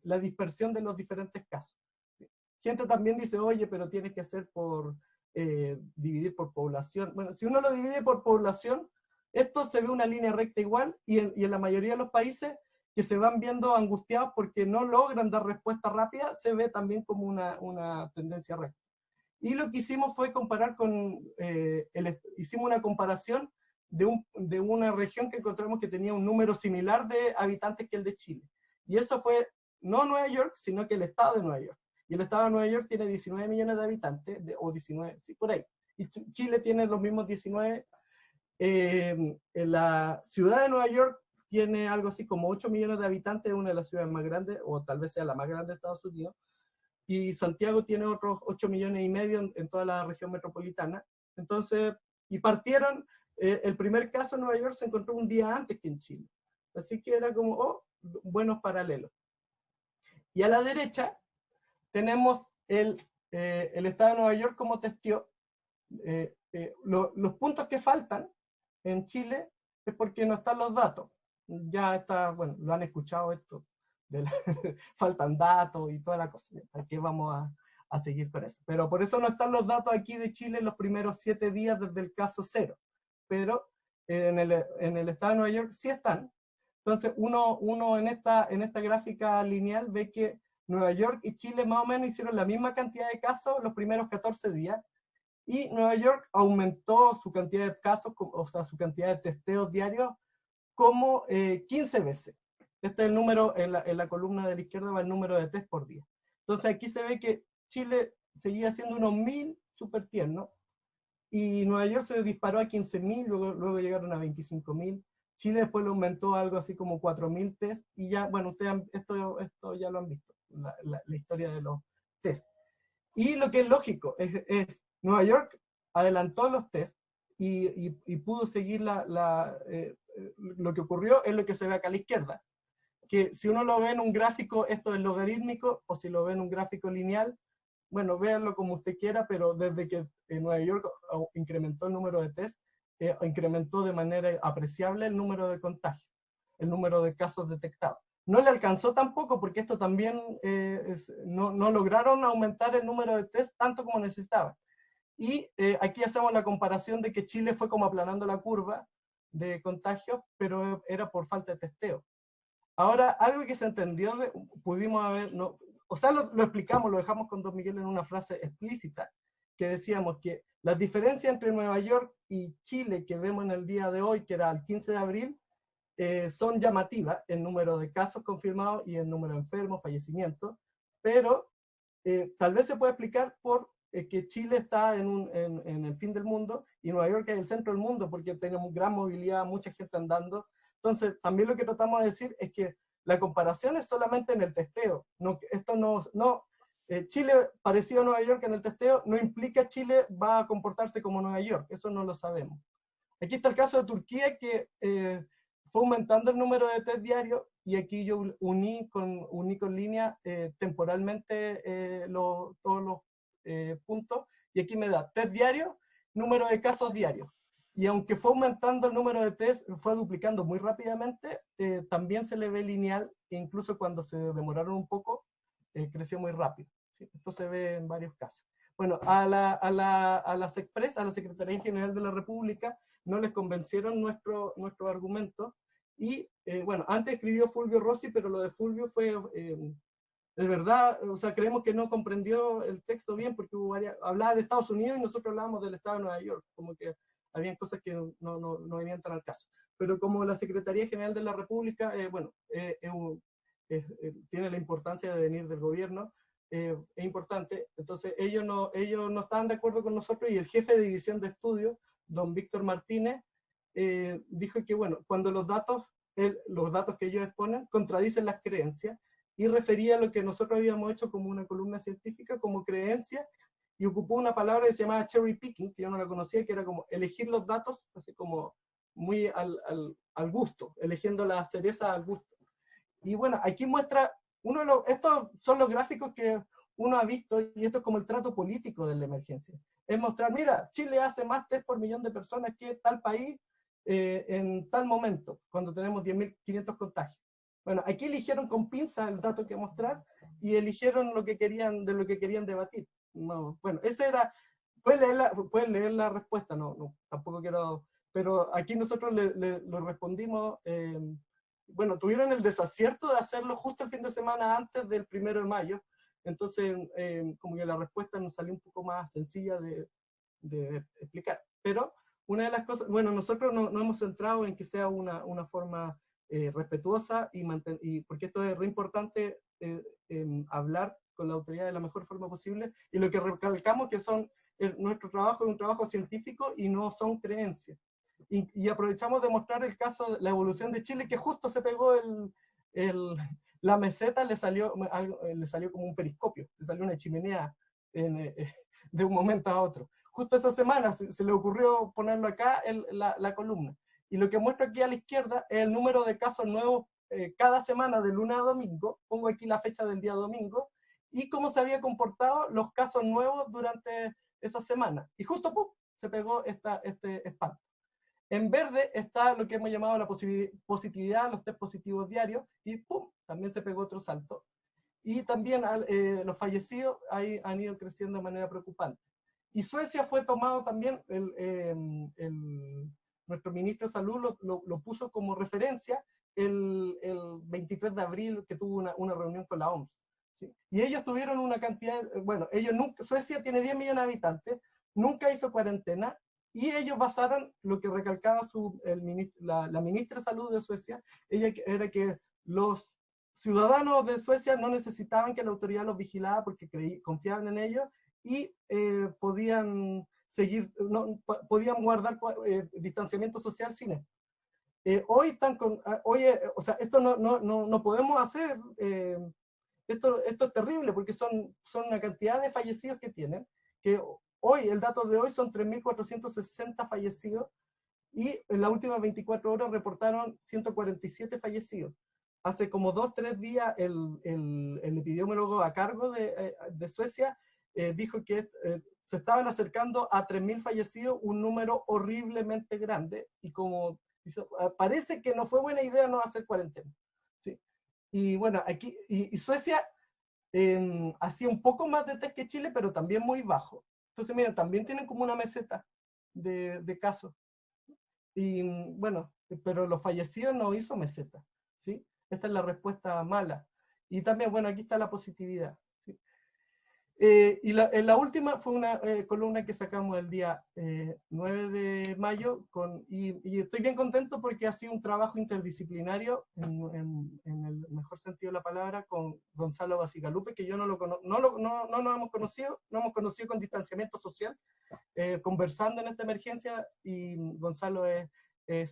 la dispersión de los diferentes casos. Gente también dice, oye, pero tienes que hacer por dividir por población. Bueno, si uno lo divide por población, esto se ve una línea recta igual, y en la mayoría de los países que se van viendo angustiados porque no logran dar respuesta rápida, se ve también como una tendencia recta. Y lo que hicimos fue comparar con, hicimos una comparación de una región que encontramos que tenía un número similar de habitantes que el de Chile. Y eso fue no Nueva York, sino que el estado de Nueva York. Y el estado de Nueva York tiene 19 millones de habitantes, o 19, sí, por ahí. Y Chile tiene los mismos 19. En la ciudad de Nueva York tiene algo así como 8 millones de habitantes, una de las ciudades más grandes, o tal vez sea la más grande de Estados Unidos. Y Santiago tiene otros 8 millones y medio en toda la región metropolitana. Entonces, y partieron, el primer caso en Nueva York se encontró un día antes que en Chile. Así que era como, oh, buenos paralelos. Y a la derecha tenemos el estado de Nueva York como testió. Los puntos que faltan en Chile es porque no están los datos. Ya está, bueno, lo han escuchado esto. Faltan datos y toda la cosa. ¿Para qué vamos a seguir con eso? Pero por eso no están los datos aquí de Chile en los primeros 7 días desde el caso 0. Pero en el estado de Nueva York sí están. Entonces uno en esta gráfica lineal ve que Nueva York y Chile más o menos hicieron la misma cantidad de casos los primeros 14 días, y Nueva York aumentó su cantidad de casos, o sea, su cantidad de testeos diarios como 15 veces. Este es el número, en la columna de la izquierda va el número de test por día. Entonces aquí se ve que Chile seguía siendo unos 1000 súper tiernos, y Nueva York se disparó a 15.000, luego llegaron a 25.000. Chile después lo aumentó a algo así como 4.000 test, y ya, bueno, ustedes esto ya lo han visto, la historia de los test. Y lo que es lógico es Nueva York adelantó los test y pudo seguir lo que ocurrió es lo que se ve acá a la izquierda, que si uno lo ve en un gráfico, esto es logarítmico, o si lo ve en un gráfico lineal, bueno, véanlo como usted quiera, pero desde que Nueva York incrementó el número de test, incrementó de manera apreciable el número de contagios, el número de casos detectados. No le alcanzó tampoco, porque esto también no lograron aumentar el número de test tanto como necesitaban. Y aquí hacemos la comparación de que Chile fue como aplanando la curva de contagios, pero era por falta de testeo. Ahora, algo que se entendió, pudimos haber, no, o sea, lo explicamos, lo dejamos con Don Miguel en una frase explícita, que decíamos que las diferencias entre Nueva York y Chile que vemos en el día de hoy, que era el 15 de abril, son llamativas en número de casos confirmados y en número de enfermos, fallecimientos, pero tal vez se puede explicar por que Chile está en el fin del mundo y Nueva York es el centro del mundo, porque tenemos gran movilidad, mucha gente andando. Entonces, también lo que tratamos de decir es que la comparación es solamente en el testeo. Chile parecido a Nueva York en el testeo no implica que Chile va a comportarse como Nueva York, eso no lo sabemos. Aquí está el caso de Turquía, que fue aumentando el número de test diarios, y aquí yo uní con línea temporalmente todos los puntos, y aquí me da test diario, número de casos diarios. Y aunque fue aumentando el número de test, fue duplicando muy rápidamente, también se le ve lineal, e incluso cuando se demoraron un poco, creció muy rápido. ¿Sí? Esto se ve en varios casos. Bueno, a la SECPRES, a la Secretaría General de la República, no les convencieron nuestro argumento, y bueno, antes escribió Fulvio Rossi, pero lo de Fulvio fue, de verdad, o sea, creemos que no comprendió el texto bien, porque hablaba de Estados Unidos y nosotros hablábamos del estado de Nueva York, como que habían cosas que no venían tan al caso. Pero como la Secretaría General de la República, bueno, tiene la importancia de venir del gobierno, es importante, entonces ellos no estaban de acuerdo con nosotros, y el jefe de división de estudios, don Víctor Martínez, dijo que, bueno, cuando los datos que ellos exponen contradicen las creencias, y refería a lo que nosotros habíamos hecho como una columna científica, como creencia, y ocupó una palabra que se llamaba cherry picking, que yo no la conocía, que era como elegir los datos, así como muy al gusto, eligiendo la cereza al gusto. Y bueno, aquí muestra, estos son los gráficos que uno ha visto, y esto es como el trato político de la emergencia. Es mostrar, mira, Chile hace más test por millón de personas que tal país, en tal momento, cuando tenemos 10.500 contagios. Bueno, aquí eligieron con pinza el dato que mostrar y eligieron lo que querían, de lo que querían debatir. No, bueno, ese era, pueden leer la respuesta, no, tampoco quiero, pero aquí nosotros lo respondimos, bueno, tuvieron el desacierto de hacerlo justo el fin de semana antes del 1 de mayo, entonces como que la respuesta nos salió un poco más sencilla de explicar. Pero una de las cosas, bueno, nosotros no hemos centrado en que sea una forma respetuosa, y porque esto es re importante hablar con la autoridad de la mejor forma posible, y lo que recalcamos que nuestro trabajo es un trabajo científico y no son creencias. Y aprovechamos de mostrar el caso de la evolución de Chile, que justo se pegó la meseta, le salió como un periscopio, le salió una chimenea de un momento a otro. Justo esa semana se le ocurrió ponerlo acá, la columna. Y lo que muestro aquí a la izquierda es el número de casos nuevos cada semana de lunes a domingo. Pongo aquí la fecha del día domingo, y cómo se había comportado los casos nuevos durante esa semana. Y justo ¡pum!, se pegó este espanto. En verde está lo que hemos llamado la positividad, los test positivos diarios, y ¡pum!, también se pegó otro salto. Y también los fallecidos han ido creciendo de manera preocupante. Y Suecia fue tomado también, nuestro ministro de Salud lo puso como referencia el 23 de abril, que tuvo una reunión con la OMS. ¿Sí? Y ellos tuvieron una cantidad, bueno, Suecia tiene 10 millones de habitantes, nunca hizo cuarentena, y ellos basaron lo que recalcaba la ministra de Salud de Suecia, era que los ciudadanos de Suecia no necesitaban que la autoridad los vigilara porque confiaban en ellos, y podían podían guardar distanciamiento social sin esto. Hoy o sea, esto no podemos hacer, esto es terrible, porque son una cantidad de fallecidos que tienen, que hoy, el dato de hoy son 3.460 fallecidos, y en las últimas 24 horas reportaron 147 fallecidos. Hace como 2-3 días el epidemiólogo a cargo de Suecia dijo que se estaban acercando a 3.000 fallecidos, un número horriblemente grande, y como dice, parece que no fue buena idea no hacer cuarentena. ¿Sí? Y bueno, aquí, y Suecia hacía un poco más de test que Chile, pero también muy bajo. Entonces, miren, también tienen como una meseta de casos. Y bueno, pero los fallecidos no hizo meseta. ¿Sí? Esta es la respuesta mala. Y también, bueno, aquí está la positividad. ¿Sí? Y la última fue una columna que sacamos el día 9 de mayo, y estoy bien contento porque ha sido un trabajo interdisciplinario, en el mejor sentido de la palabra, con Gonzalo Bacigalupe, que yo no nos hemos conocido con distanciamiento social, conversando en esta emergencia, y Gonzalo es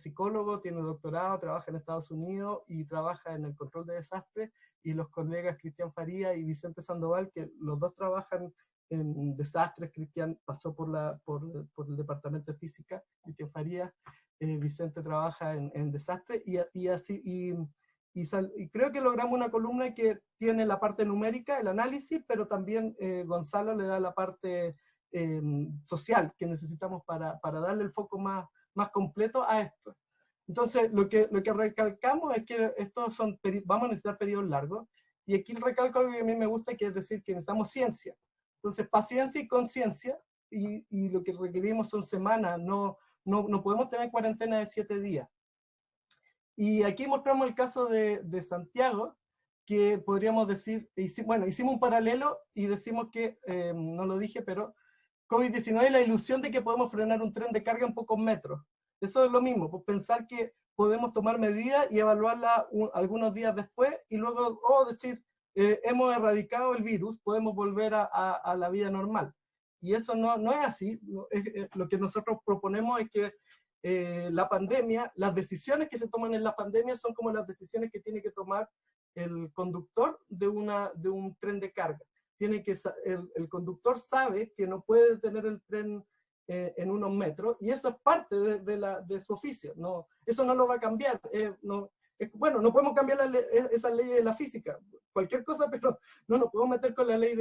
psicólogo, tiene doctorado, trabaja en Estados Unidos y trabaja en el control de desastres, y los colegas Cristian Faría y Vicente Sandoval, que los dos trabajan en desastres. Cristian pasó por el departamento de física, Cristian Faría, Vicente trabaja en desastres, y creo que logramos una columna que tiene la parte numérica, el análisis, pero también Gonzalo le da la parte social que necesitamos para darle el foco más completo a esto. Entonces, lo que recalcamos es que vamos a necesitar periodos largos, y aquí recalco algo que a mí me gusta, que es decir que necesitamos ciencia. Entonces, paciencia y conciencia, y lo que requerimos son semanas, no podemos tener cuarentena de 7 días. Y aquí mostramos el caso de Santiago, que podríamos decir, hicimos un paralelo y decimos que, no lo dije, pero COVID-19 es la ilusión de que podemos frenar un tren de carga en pocos metros. Eso es lo mismo, pues pensar que podemos tomar medidas y evaluarla algunos días después, y luego decir, hemos erradicado el virus, podemos volver a la vida normal. Y eso no es así. Lo que nosotros proponemos es que la pandemia, las decisiones que se toman en la pandemia son como las decisiones que tiene que tomar el conductor de un tren de carga. El conductor sabe que no puede detener el tren en unos metros, y eso es parte de su oficio. Eso no lo va a cambiar. No podemos cambiar esa ley de la física, cualquier cosa, pero no nos podemos meter con la ley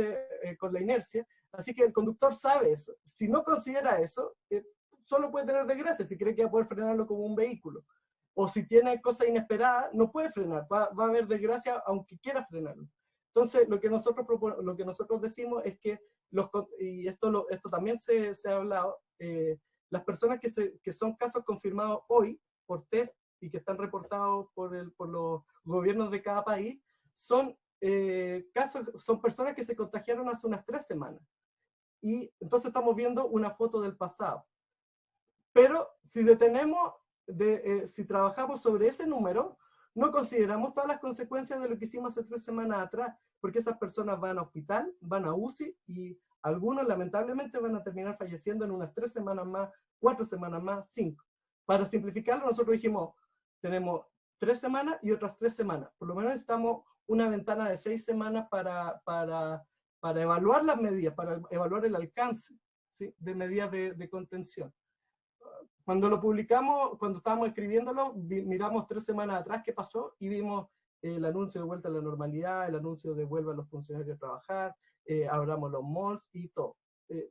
con la inercia. Así que el conductor sabe eso. Si no considera eso, solo puede tener desgracia si cree que va a poder frenarlo como un vehículo. O si tiene cosas inesperadas, no puede frenar, va a haber desgracia aunque quiera frenarlo. Entonces, lo que nosotros decimos es que, y esto también se ha hablado, las personas que son casos confirmados hoy por test y que están reportados por los gobiernos de cada país, son personas que se contagiaron hace unas 3 semanas. Y entonces estamos viendo una foto del pasado. Pero si si trabajamos sobre ese número, no consideramos todas las consecuencias de lo que hicimos hace 3 semanas atrás, porque esas personas van a hospital, van a UCI, y algunos lamentablemente van a terminar falleciendo en unas 3 semanas más, 4 semanas más, 5. Para simplificarlo, nosotros dijimos, tenemos 3 semanas y otras 3 semanas. Por lo menos necesitamos una ventana de 6 semanas para evaluar las medidas, para evaluar el alcance, ¿sí?, de medidas de contención. Cuando lo publicamos, cuando estábamos escribiéndolo, miramos 3 semanas atrás qué pasó y vimos el anuncio de vuelta a la normalidad, el anuncio de vuelvan los funcionarios a trabajar, abramos los malls y todo.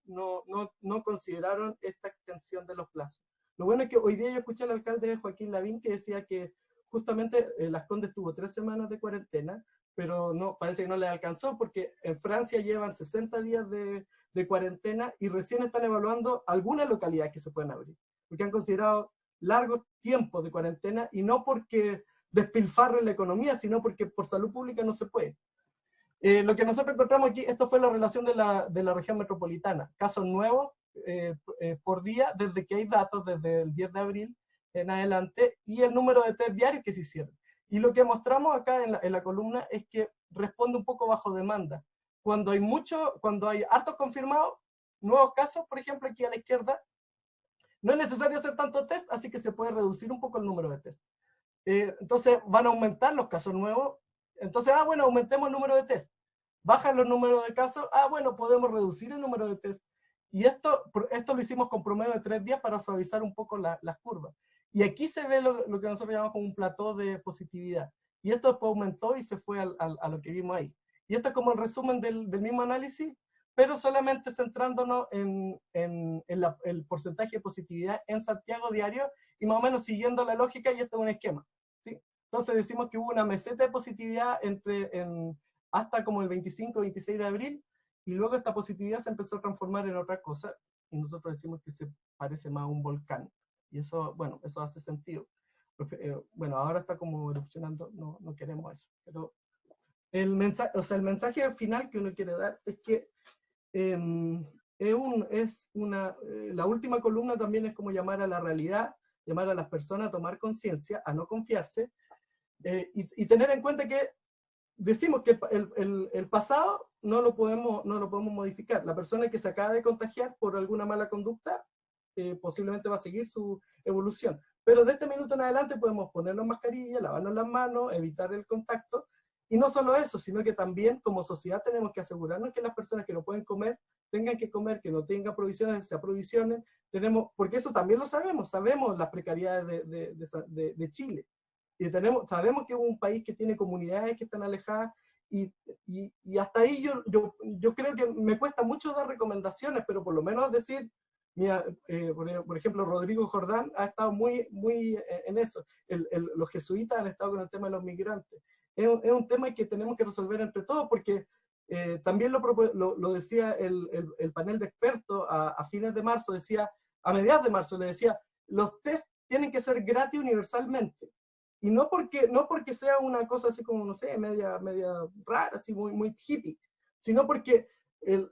No consideraron esta extensión de los plazos. Lo bueno es que hoy día yo escuché al alcalde Joaquín Lavín que decía que justamente Las Condes tuvo 3 semanas de cuarentena, pero parece que no le alcanzó porque en Francia llevan 60 días de cuarentena y recién están evaluando algunas localidades que se pueden abrir, porque han considerado largos tiempos de cuarentena y no porque despilfarren la economía, sino porque por salud pública no se puede. Lo que nosotros encontramos aquí, esto fue la relación de la región metropolitana, casos nuevos por día, desde que hay datos, desde el 10 de abril en adelante, y el número de test diarios que se hicieron. Y lo que mostramos acá en la columna es que responde un poco bajo demanda. Cuando hay hartos confirmados, nuevos casos, por ejemplo aquí a la izquierda, no es necesario hacer tanto test, así que se puede reducir un poco el número de test. Entonces van a aumentar los casos nuevos, entonces, bueno, aumentemos el número de test. Bajan los números de casos, bueno, podemos reducir el número de test. Y esto lo hicimos con promedio de 3 días para suavizar un poco las curvas. Y aquí se ve lo que nosotros llamamos como un plató de positividad. Y esto después aumentó y se fue a lo que vimos ahí. Y esto es como el resumen del mismo análisis, pero solamente centrándonos en el porcentaje de positividad en Santiago diario, y más o menos siguiendo la lógica, y esto es un esquema, ¿sí? Entonces decimos que hubo una meseta de positividad hasta como el 25-26 de abril, y luego esta positividad se empezó a transformar en otra cosa, y nosotros decimos que se parece más a un volcán. Y eso, bueno, eso hace sentido. Bueno, ahora está como erupcionando, no queremos eso. Pero el mensaje final que uno quiere dar es que la última columna también es como llamar a la realidad, llamar a las personas a tomar conciencia, a no confiarse, y tener en cuenta que decimos que el pasado no lo podemos modificar. La persona que se acaba de contagiar por alguna mala conducta posiblemente va a seguir su evolución. Pero de este minuto en adelante podemos ponernos mascarilla, lavarnos las manos, evitar el contacto. Y no solo eso, sino que también como sociedad tenemos que asegurarnos que las personas que no pueden comer, tengan que comer, que no tengan provisiones, se aprovisionen. Porque eso también lo sabemos las precariedades de Chile. Y sabemos que es un país que tiene comunidades que están alejadas, y hasta ahí yo creo que me cuesta mucho dar recomendaciones, pero por lo menos decir, mira, por ejemplo, Rodrigo Jordán ha estado muy en eso. Los jesuitas han estado con el tema de los migrantes. Es un tema que tenemos que resolver entre todos, porque también lo decía el panel de expertos a fines de marzo, a mediados de marzo, le decía, los test tienen que ser gratis universalmente. Y no porque sea una cosa así como, no sé, media rara, así muy hippie, sino porque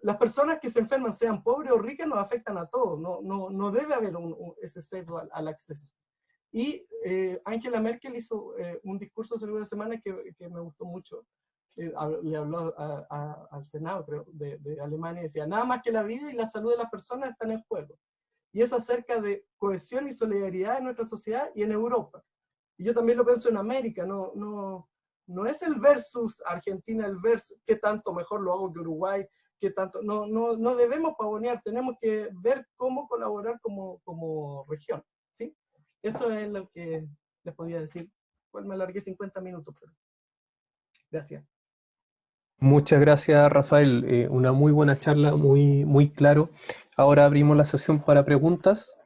las personas que se enferman, sean pobres o ricas, nos afectan a todos. No debe haber ese sesgo al acceso. Y Angela Merkel hizo un discurso hace algunas semanas que me gustó mucho. Le habló al Senado, creo, de Alemania, y decía, nada más que la vida y la salud de las personas están en juego. Y es acerca de cohesión y solidaridad en nuestra sociedad y en Europa. Y yo también lo pienso en América, no es el versus Argentina, el versus qué tanto mejor lo hago que Uruguay, qué tanto, no debemos pavonear, tenemos que ver cómo colaborar como región, ¿sí? Eso es lo que les podía decir. Pues me alargué 50 minutos, pero gracias. Muchas gracias, Rafael. Una muy buena charla, muy claro. Ahora abrimos la sesión para preguntas.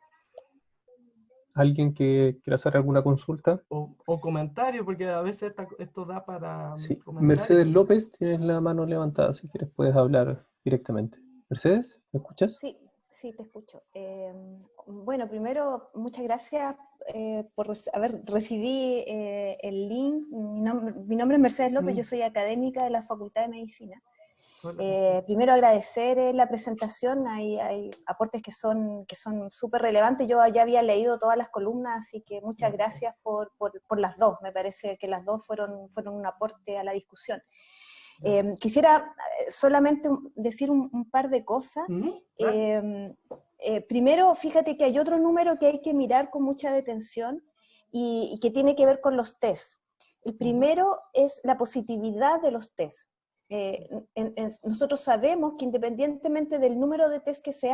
¿Alguien que quiera hacer alguna consulta? O comentario, porque a veces esto da para Sí. comentarios. Mercedes López, tienes la mano levantada, si quieres puedes hablar directamente. Mercedes, ¿me escuchas? Sí, sí, te escucho. Bueno, primero, muchas gracias por recibí el link. Mi nombre es Mercedes López, yo soy académica de la Facultad de Medicina. Primero agradecer la presentación, hay aportes que son súper relevantes. Yo ya había leído todas las columnas, así que muchas gracias por las dos. Me parece que las dos fueron un aporte a la discusión. Quisiera solamente decir un par de cosas. Primero, fíjate que hay otro número que hay que mirar con mucha detención y que tiene que ver con los test. El primero es la positividad de los test. Nosotros sabemos que independientemente del número de test que se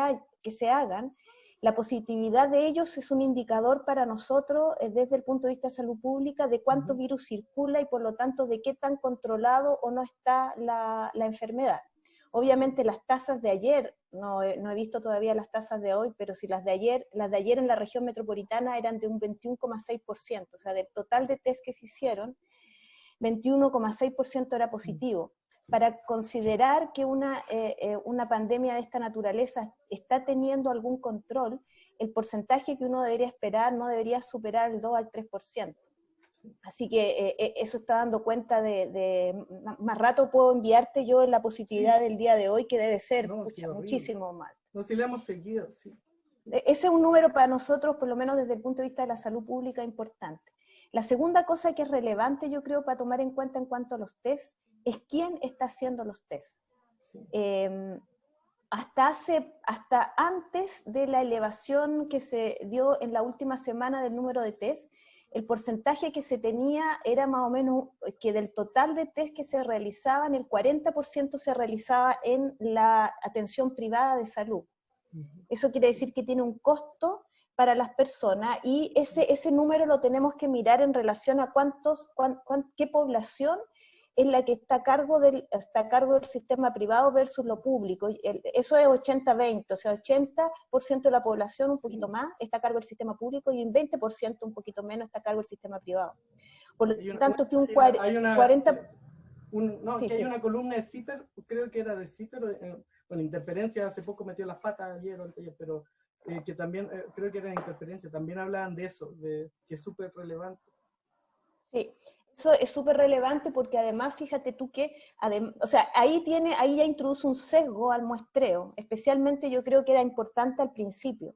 hagan, la positividad de ellos es un indicador para nosotros desde el punto de vista de salud pública de cuánto virus circula y por lo tanto de qué tan controlado o no está la enfermedad. Obviamente las tasas de ayer, no he visto todavía las tasas de hoy, pero si las de ayer en la región metropolitana eran de un 21,6%, o sea, del total de test que se hicieron, 21,6% era positivo. Para considerar que una pandemia de esta naturaleza está teniendo algún control, el porcentaje que uno debería esperar no debería superar el 2 al 3%. Así que eso está dando cuenta más rato puedo enviarte yo en la positividad del día de hoy, que debe ser muchísimo más. No, si le hemos seguido, sí. Ese es un número para nosotros, por lo menos desde el punto de vista de la salud pública, importante. La segunda cosa que es relevante, yo creo, para tomar en cuenta en cuanto a los test, es quién está haciendo los test. Hasta antes de la elevación que se dio en la última semana del número de test, el porcentaje que se tenía era más o menos que del total de test que se realizaban, el 40% se realizaba en la atención privada de salud. Eso quiere decir que tiene un costo para las personas y ese número lo tenemos que mirar en relación a qué población es la que está a cargo del sistema privado versus lo público. Eso es 80-20, o sea, 80% de la población, un poquito más, está a cargo del sistema público y un 20%, un poquito menos, está a cargo del sistema privado. Por lo tanto, que un 40%... Hay una columna de CIPER, creo que era de CIPER, Interferencia, hace poco metió las patas ayer o anteayer, pero que también, creo que era Interferencia, también hablaban de eso, que es súper relevante. Sí. Eso es súper relevante porque además, fíjate tú que, o sea, ahí ya introduce un sesgo al muestreo, especialmente yo creo que era importante al principio.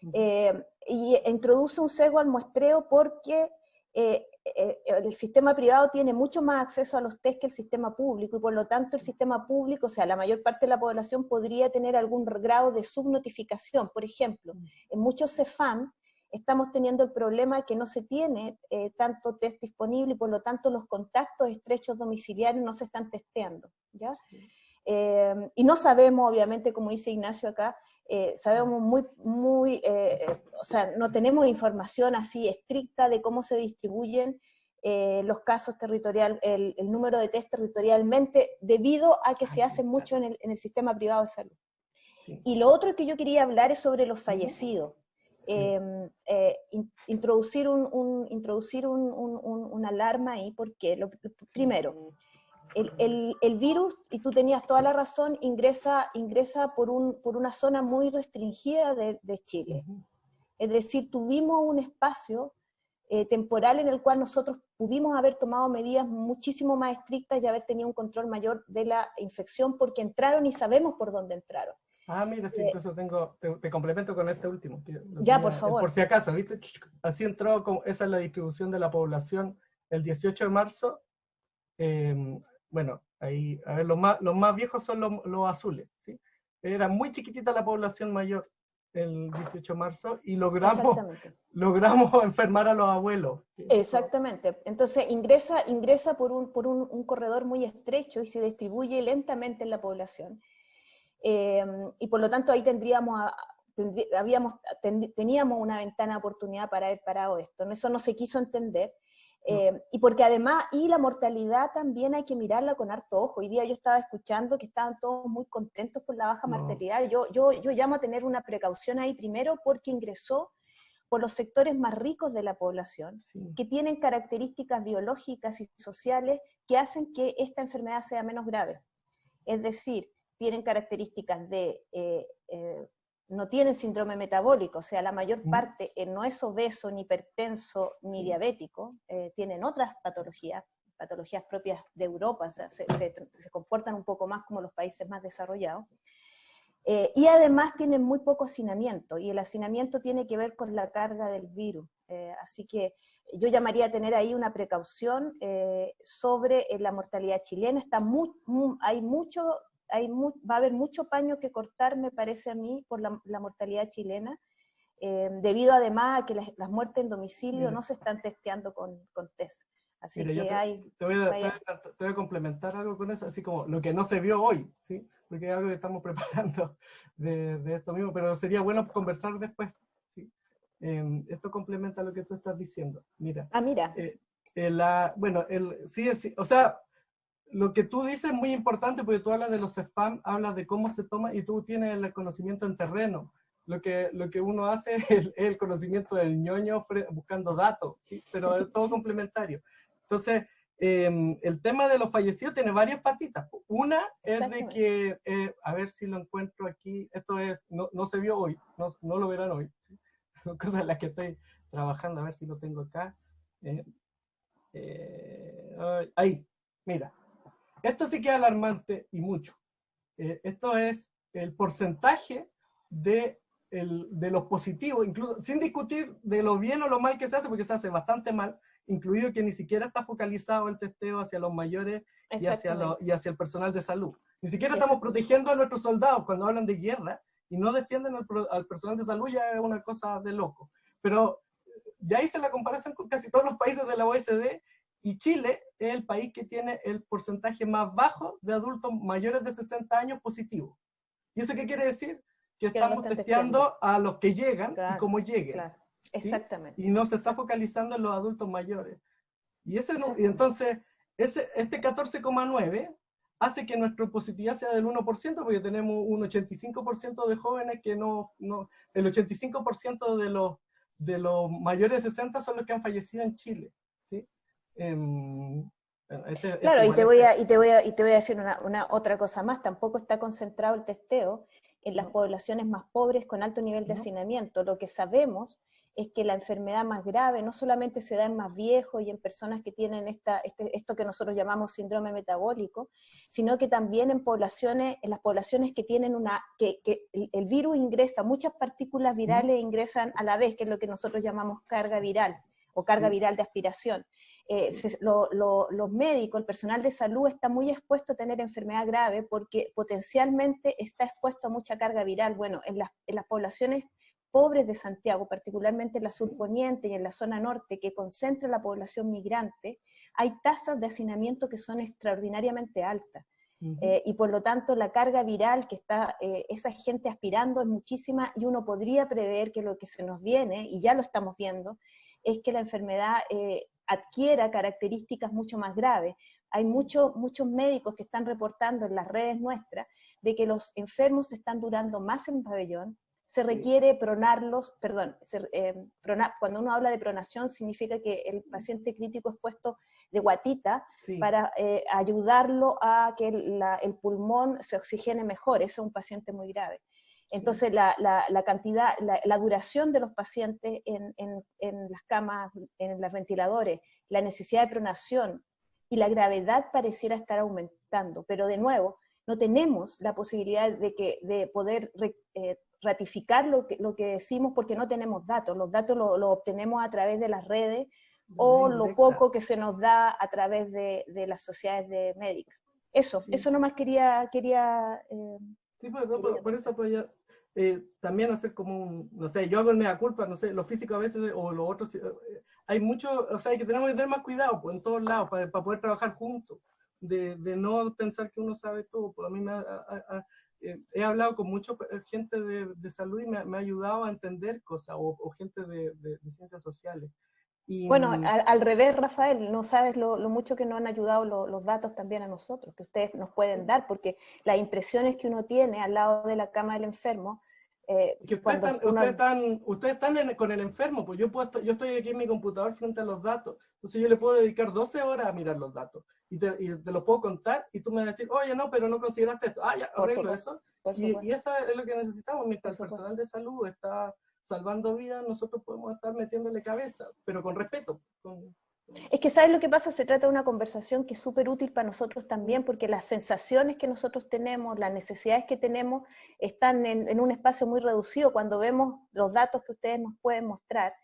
Y introduce un sesgo al muestreo porque el sistema privado tiene mucho más acceso a los test que el sistema público, y por lo tanto el sistema público, o sea, la mayor parte de la población podría tener algún grado de subnotificación. Por ejemplo, en muchos CEFAM, estamos teniendo el problema que no se tiene tanto test disponible y por lo tanto los contactos estrechos domiciliarios no se están testeando, ¿ya? Y no sabemos, obviamente, como dice Ignacio acá, sabemos o sea, no tenemos información así estricta de cómo se distribuyen los casos territoriales, el número de test territorialmente, debido a que se hace mucho en el sistema privado de salud. Sí. Y lo otro que yo quería hablar es sobre los fallecidos. Introducir una alarma ahí, porque primero, el virus, y tú tenías toda la razón, ingresa por una zona muy restringida de Chile. Es decir, tuvimos un espacio temporal en el cual nosotros pudimos haber tomado medidas muchísimo más estrictas y haber tenido un control mayor de la infección, porque entraron y sabemos por dónde entraron. Mira, sí, incluso te complemento con este último. Ya, por favor. Por si acaso, ¿viste? Así entró, esa es la distribución de la población el 18 de marzo. Bueno, ahí, a ver, los más viejos son los azules, ¿sí? Era muy chiquitita la población mayor el 18 de marzo y logramos enfermar a los abuelos. Exactamente. Entonces ingresa por un corredor muy estrecho y se distribuye lentamente en la población. Y por lo tanto ahí teníamos una ventana de oportunidad para haber parado esto. Eso no se quiso entender. Y porque además, la mortalidad también hay que mirarla con harto ojo. Hoy día yo estaba escuchando que estaban todos muy contentos por la baja mortalidad. Yo llamo a tener una precaución ahí primero porque ingresó por los sectores más ricos de la población, que tienen características biológicas y sociales que hacen que esta enfermedad sea menos grave. Es decir, tienen características de, no tienen síndrome metabólico, o sea, la mayor parte no es obeso, ni hipertenso, ni diabético, tienen otras patologías propias de Europa, o sea, se comportan un poco más como los países más desarrollados. Y además tienen muy poco hacinamiento, y el hacinamiento tiene que ver con la carga del virus. Así que yo llamaría a tener ahí una precaución sobre la mortalidad chilena. Va a haber mucho paño que cortar, me parece a mí, por la mortalidad chilena, debido además a que las muertes en domicilio no se están testeando con test. Así que te voy a complementar algo con eso, así como lo que no se vio hoy, ¿sí? Porque es algo que estamos preparando de esto mismo, pero sería bueno conversar después, ¿sí? Esto complementa lo que tú estás diciendo. Mira. Mira. O sea, lo que tú dices es muy importante porque tú hablas de los spam, hablas de cómo se toma y tú tienes el conocimiento en terreno. Lo que uno hace es el conocimiento del ñoño buscando datos, ¿sí? Pero es todo complementario. Entonces, el tema de los fallecidos tiene varias patitas. Una es de que, a ver si lo encuentro aquí, esto es, no se vio hoy, no lo verán hoy, ¿sí? Cosas en las que estoy trabajando, a ver si lo tengo acá. Ahí, mira. Esto sí que es alarmante y mucho. Esto es el porcentaje de los positivos, incluso sin discutir de lo bien o lo mal que se hace, porque se hace bastante mal, incluido que ni siquiera está focalizado el testeo hacia los mayores y hacia el personal de salud. Ni siquiera estamos protegiendo a nuestros soldados cuando hablan de guerra y no defienden al personal de salud, ya es una cosa de loco. Pero ya hice la comparación con casi todos los países de la OECD, y Chile es el país que tiene el porcentaje más bajo de adultos mayores de 60 años positivos. ¿Y eso qué quiere decir? Que estamos testeando a los que llegan y cómo lleguen. Claro. Exactamente. ¿Sí? Y no se está focalizando en los adultos mayores. Y entonces, este 14,9 hace que nuestra positividad sea del 1%, porque tenemos un 85% de jóvenes que el 85% de los mayores de 60 son los que han fallecido en Chile. ¿Sí? Claro, y te voy a decir una otra cosa más. Tampoco está concentrado el testeo en las poblaciones más pobres con alto nivel de hacinamiento. Lo que sabemos es que la enfermedad más grave no solamente se da en más viejos y en personas que tienen esto que nosotros llamamos síndrome metabólico, sino que también en las poblaciones que tienen que el virus ingresa, muchas partículas virales ingresan a la vez, que es lo que nosotros llamamos carga viral o carga viral de aspiración. Los médicos, el personal de salud está muy expuesto a tener enfermedad grave porque potencialmente está expuesto a mucha carga viral. Bueno, en las poblaciones pobres de Santiago, particularmente en la surponiente y en la zona norte, que concentra la población migrante, hay tasas de hacinamiento que son extraordinariamente altas. Y por lo tanto la carga viral que está esa gente aspirando es muchísima, y uno podría prever que lo que se nos viene, y ya lo estamos viendo, es que la enfermedad adquiera características mucho más graves. Hay muchos médicos que están reportando en las redes nuestras de que los enfermos están durando más en pabellón, se requiere pronarlos, cuando uno habla de pronación significa que el paciente crítico es puesto de guatita para ayudarlo a que el pulmón se oxigene mejor. Eso es un paciente muy grave. Entonces la duración de los pacientes en las camas, en los ventiladores, la necesidad de pronación y la gravedad pareciera estar aumentando, pero de nuevo, no tenemos la posibilidad de poder ratificar lo que decimos porque no tenemos datos. Los datos lo obtenemos a través de las redes o lo poco que se nos da a través de las sociedades de médicas. Eso nomás quería sí, por eso pues también hacer como no sé, yo hago el mea culpa, no sé, los físicos a veces o los otros, hay mucho, o sea, que tenemos que tener más cuidado pues, en todos lados para poder trabajar juntos, de no pensar que uno sabe todo. Pues a mí he hablado con mucha gente de salud y me ha ayudado a entender cosas, o gente de ciencias sociales. Bueno, al revés, Rafael, no sabes lo mucho que nos han ayudado los datos también a nosotros, que ustedes nos pueden dar, porque las impresiones que uno tiene al lado de la cama del enfermo Que ustedes están con el enfermo, pues yo estoy aquí en mi computador frente a los datos, entonces yo le puedo dedicar 12 horas a mirar los datos, y te lo puedo contar, y tú me vas a decir, oye, no, pero no consideraste esto, ya, arreglo eso, y esto es lo que necesitamos, mientras el personal de salud está salvando vidas, nosotros podemos estar metiéndole cabeza, pero con respeto. Es que, ¿sabes lo que pasa? Se trata de una conversación que es súper útil para nosotros también, porque las sensaciones que nosotros tenemos, las necesidades que tenemos, están en un espacio muy reducido. Cuando vemos los datos que ustedes nos pueden mostrar,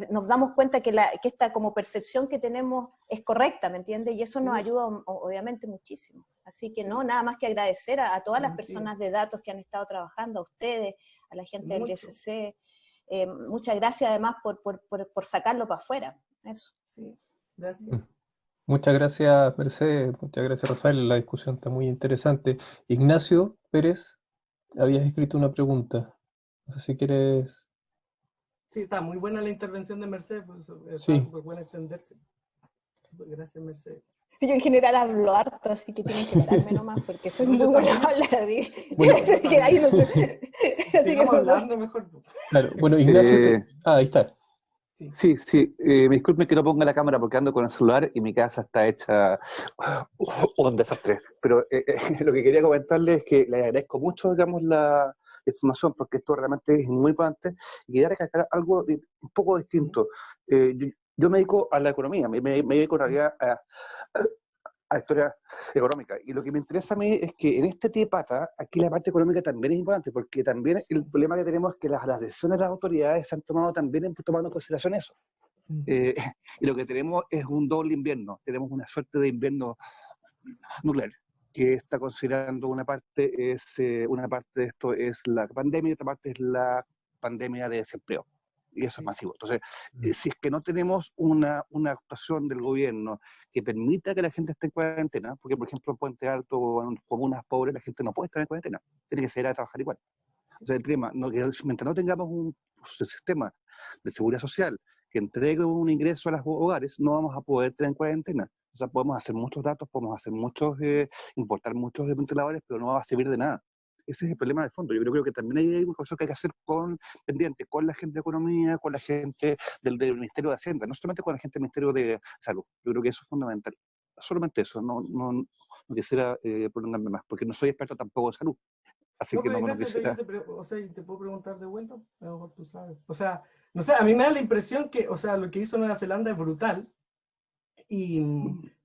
nos damos cuenta que esta como percepción que tenemos es correcta, ¿me entiendes? Y eso nos ayuda obviamente muchísimo. Así que no, nada más que agradecer a todas las personas de datos que han estado trabajando, a ustedes, a la gente del DSC. Muchas gracias además por sacarlo para afuera. Eso. Sí, gracias. Muchas gracias, Mercedes. Muchas gracias, Rafael. La discusión está muy interesante. Ignacio Pérez, habías escrito una pregunta. No sé si quieres... Sí, está muy buena la intervención de Mercedes, pues, está súper buena extenderse. Gracias, Mercedes. Yo en general hablo harto, así que tienen que pararme nomás, porque soy muy buena hablar. Sigamos hablando mejor. Claro, bueno, Ignacio... ahí está. Sí, me disculpen que no ponga la cámara porque ando con el celular y mi casa está hecha un desastre. Pero lo que quería comentarles es que les agradezco mucho, digamos, la información, porque esto realmente es muy importante. Y quería recalcar algo un poco distinto. Yo me dedico a la economía, me dedico en realidad a historia económica. Y lo que me interesa a mí es que en este tipo de pata, aquí la parte económica también es importante, porque también el problema que tenemos es que las decisiones de las autoridades se han tomado también tomando en consideración eso. Y lo que tenemos es un doble invierno. Tenemos una suerte de invierno nuclear, que está considerando una parte de esto es la pandemia y otra parte es la pandemia de desempleo. Y eso es masivo. Entonces, si es que no tenemos una actuación del gobierno que permita que la gente esté en cuarentena, porque por ejemplo en Puente Alto o en comunas pobres la gente no puede estar en cuarentena, tiene que salir a trabajar igual. O sea, el tema, mientras no tengamos un sistema de seguridad social que entregue un ingreso a los hogares, no vamos a poder estar en cuarentena. O sea, podemos hacer muchos datos, podemos hacer importar muchos ventiladores, pero no va a servir de nada. Ese es el problema de fondo. Yo creo que también hay una cosa que hay que hacer pendiente con la gente de Economía, con la gente del Ministerio de Hacienda, no solamente con la gente del Ministerio de Salud. Yo creo que eso es fundamental. Solamente eso, no quisiera prolongarme más, porque no soy experto tampoco en salud. Así que no quisiera... O sea, ¿te puedo preguntar de vuelta? A lo mejor tú sabes. O sea, no sé, a mí me da la impresión que, o sea, lo que hizo Nueva Zelanda es brutal, y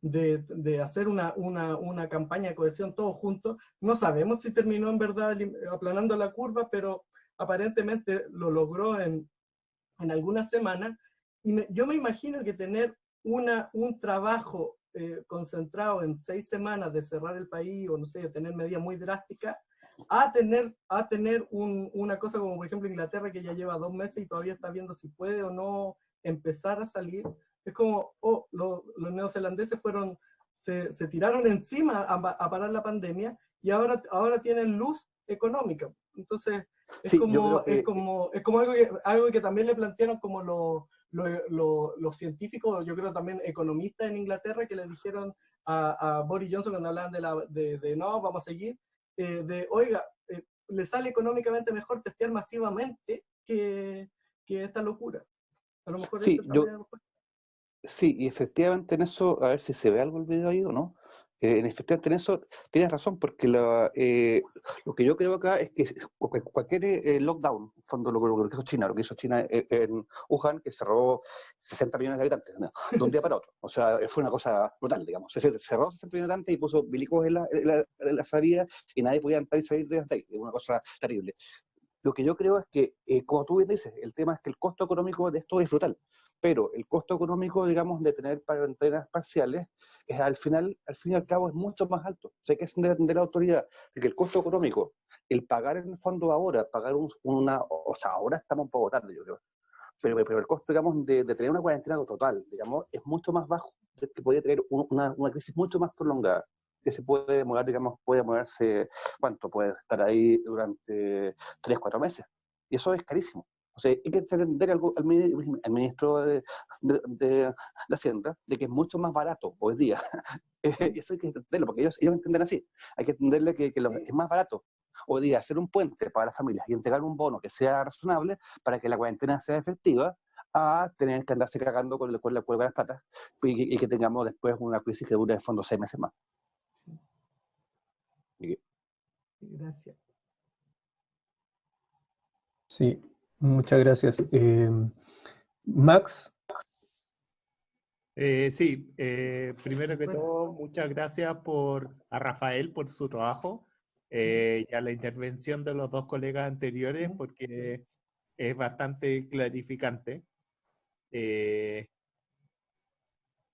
de hacer una campaña de cohesión todos juntos. No sabemos si terminó en verdad aplanando la curva, pero aparentemente lo logró en algunas semanas. Y yo me imagino que tener un trabajo concentrado en 6 semanas de cerrar el país, o no sé, tener medidas muy drásticas, a tener una cosa como por ejemplo Inglaterra, que ya lleva 2 meses y todavía está viendo si puede o no empezar a salir. Es como, los neozelandeses se tiraron encima a parar la pandemia, y ahora tienen luz económica. Entonces, es como algo que también le plantearon como los científicos, yo creo también economistas en Inglaterra, que le dijeron a Boris Johnson cuando hablaban de no, vamos a seguir, oiga, le sale económicamente mejor testear masivamente que esta locura. A lo mejor Sí, y efectivamente en eso, a ver si se ve algo el video ahí o no. Efectivamente en eso tienes razón, porque lo que yo creo acá es que cualquier lockdown, en fondo lo que hizo China en Wuhan, que cerró 60 millones de habitantes, ¿no? De un día para otro. O sea, fue una cosa brutal, digamos. Se cerró 60 millones de habitantes y puso milicos en la salida y nadie podía entrar y salir de ahí. Es una cosa terrible. Lo que yo creo es que, como tú bien dices, el tema es que el costo económico de esto es brutal, pero el costo económico, digamos, de tener cuarentenas parciales, es al fin y al cabo, es mucho más alto. O sea, hay que entender la autoridad de que el costo económico, el pagar en el fondo ahora, o sea, ahora estamos un poco tarde, yo creo, pero el costo, digamos, de tener una cuarentena total, digamos, es mucho más bajo de que podría tener una crisis mucho más prolongada, que se puede demorar, digamos, puede demorarse, ¿cuánto? Puede estar ahí durante 3, 4 meses. Y eso es carísimo. O sea, hay que entender al ministro de Hacienda de que es mucho más barato hoy día. Eso hay que entenderlo, porque ellos entienden así. Hay que entenderle que es más barato hoy día hacer un puente para las familias y entregar un bono que sea razonable para que la cuarentena sea efectiva, a tener que andarse cagando con la cuelga de las patas y que tengamos después una crisis que dure en fondo 6 meses más. Gracias. Sí, muchas gracias. Max. Sí, primero que todo, muchas gracias a Rafael por su trabajo y a la intervención de los dos colegas anteriores, porque es bastante clarificante.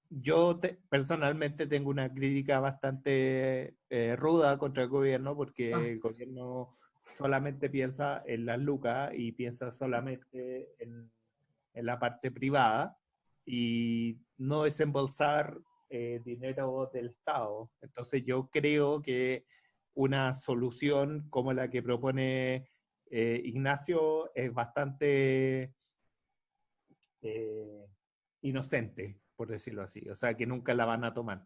Yo personalmente tengo una crítica bastante ruda contra el gobierno, porque el gobierno solamente piensa en las lucas y piensa solamente en la parte privada y no desembolsar dinero del Estado. Entonces yo creo que una solución como la que propone Ignacio es bastante inocente, por decirlo así, o sea que nunca la van a tomar.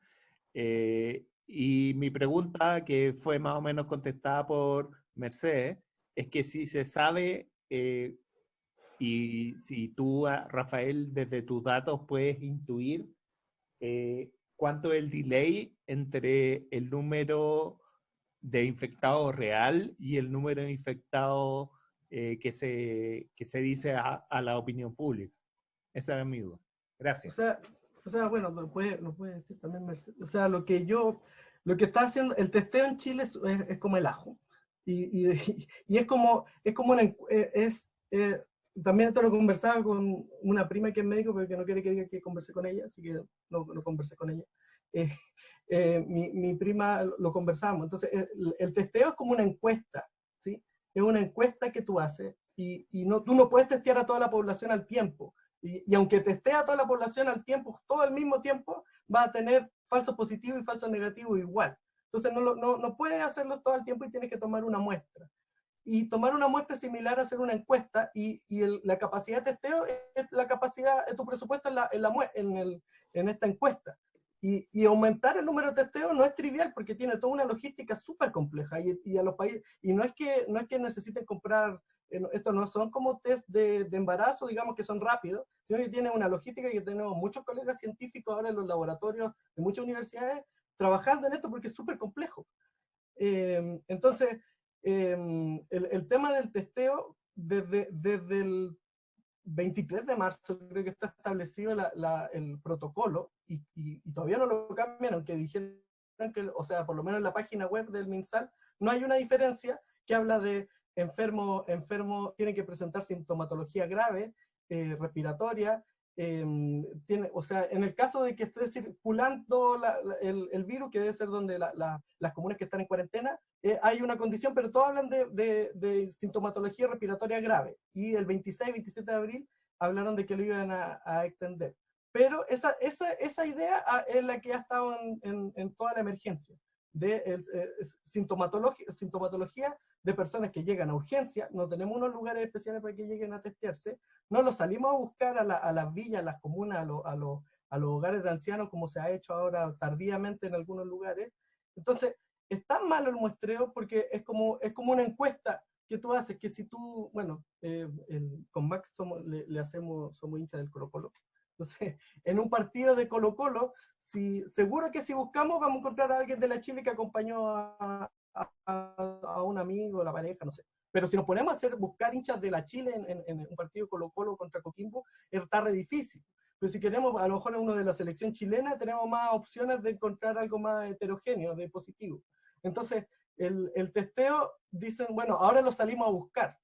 Y mi pregunta, que fue más o menos contestada por Mercedes, es que si se sabe, y si tú, Rafael, desde tus datos puedes intuir cuánto es el delay entre el número de infectados real y el número de infectados que se dice a la opinión pública. Esa es mi duda. Gracias. O sea, bueno, lo puede decir también Mercedes. O sea, lo que está haciendo, el testeo en Chile es como el ajo. Y es como también esto lo conversaba con una prima que es médico, pero que no quiere que diga que conversé con ella, así que no conversé con ella. Mi prima lo conversamos. Entonces, el testeo es como una encuesta, ¿sí? Es una encuesta que tú haces y tú no puedes testear a toda la población al tiempo. Y aunque testee a toda la población al tiempo, todo al mismo tiempo, va a tener falsos positivos y falsos negativos igual. Entonces no puedes hacerlo todo al tiempo y tienes que tomar una muestra. Y tomar una muestra es similar a hacer una encuesta, y la capacidad de testeo es la capacidad de tu presupuesto en esta encuesta. Y aumentar el número de testeos no es trivial, porque tiene toda una logística súper compleja, y a los países, y no es que necesiten comprar, estos no son como test de embarazo, digamos, que son rápidos, sino que tiene una logística, que tenemos muchos colegas científicos ahora en los laboratorios de muchas universidades trabajando en esto, porque es súper complejo. Entonces, el tema del testeo, desde el 23 de marzo creo que está establecido el protocolo, y todavía no lo cambian, aunque dijeron que, o sea, por lo menos en la página web del MinSal, no hay una diferencia que habla de enfermo tiene que presentar sintomatología grave, respiratoria, o sea, en el caso de que esté circulando el virus, que debe ser donde las comunas que están en cuarentena, hay una condición, pero todos hablan de sintomatología respiratoria grave, y el 26-27 de abril hablaron de que lo iban a extender. Pero esa idea es la que ha estado en toda la emergencia, de sintomatología de personas que llegan a urgencia. No tenemos unos lugares especiales para que lleguen a testearse, no los salimos a buscar a las villas, a las comunas, a los hogares de ancianos, como se ha hecho ahora tardíamente en algunos lugares. Entonces, es tan malo el muestreo, porque es como una encuesta que tú haces, que si tú, bueno, con Max somos hinchas del Colo-Colo. Entonces, en un partido de Colo-Colo, seguro que si buscamos vamos a encontrar a alguien de la Chile que acompañó a un amigo, la pareja, no sé. Pero si nos ponemos a buscar hinchas de la Chile en un partido Colo-Colo contra Coquimbo, está re difícil. Pero si queremos, a lo mejor uno de la selección chilena, tenemos más opciones de encontrar algo más heterogéneo, de positivo. Entonces, el testeo, dicen, bueno, ahora lo salimos a buscar.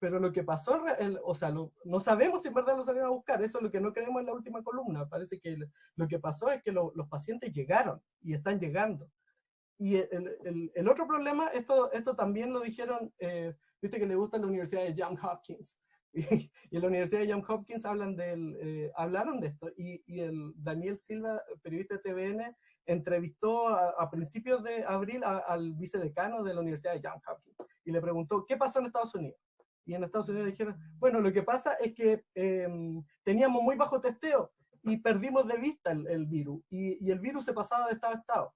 Pero lo que pasó, o sea, no sabemos si en verdad lo salieron a buscar. Eso es lo que no creemos en la última columna. Parece que lo que pasó es que los pacientes llegaron y están llegando. Y el otro problema, esto también lo dijeron, viste que le gusta la Universidad de Johns Hopkins. Y en la Universidad de Johns Hopkins hablaron de esto. Y el Daniel Silva, periodista de TVN, entrevistó a principios de abril al vicedecano de la Universidad de Johns Hopkins. Y le preguntó, ¿qué pasó en Estados Unidos? Y en Estados Unidos dijeron, bueno, lo que pasa es que teníamos muy bajo testeo y perdimos de vista el virus. Y el virus se pasaba de estado a estado.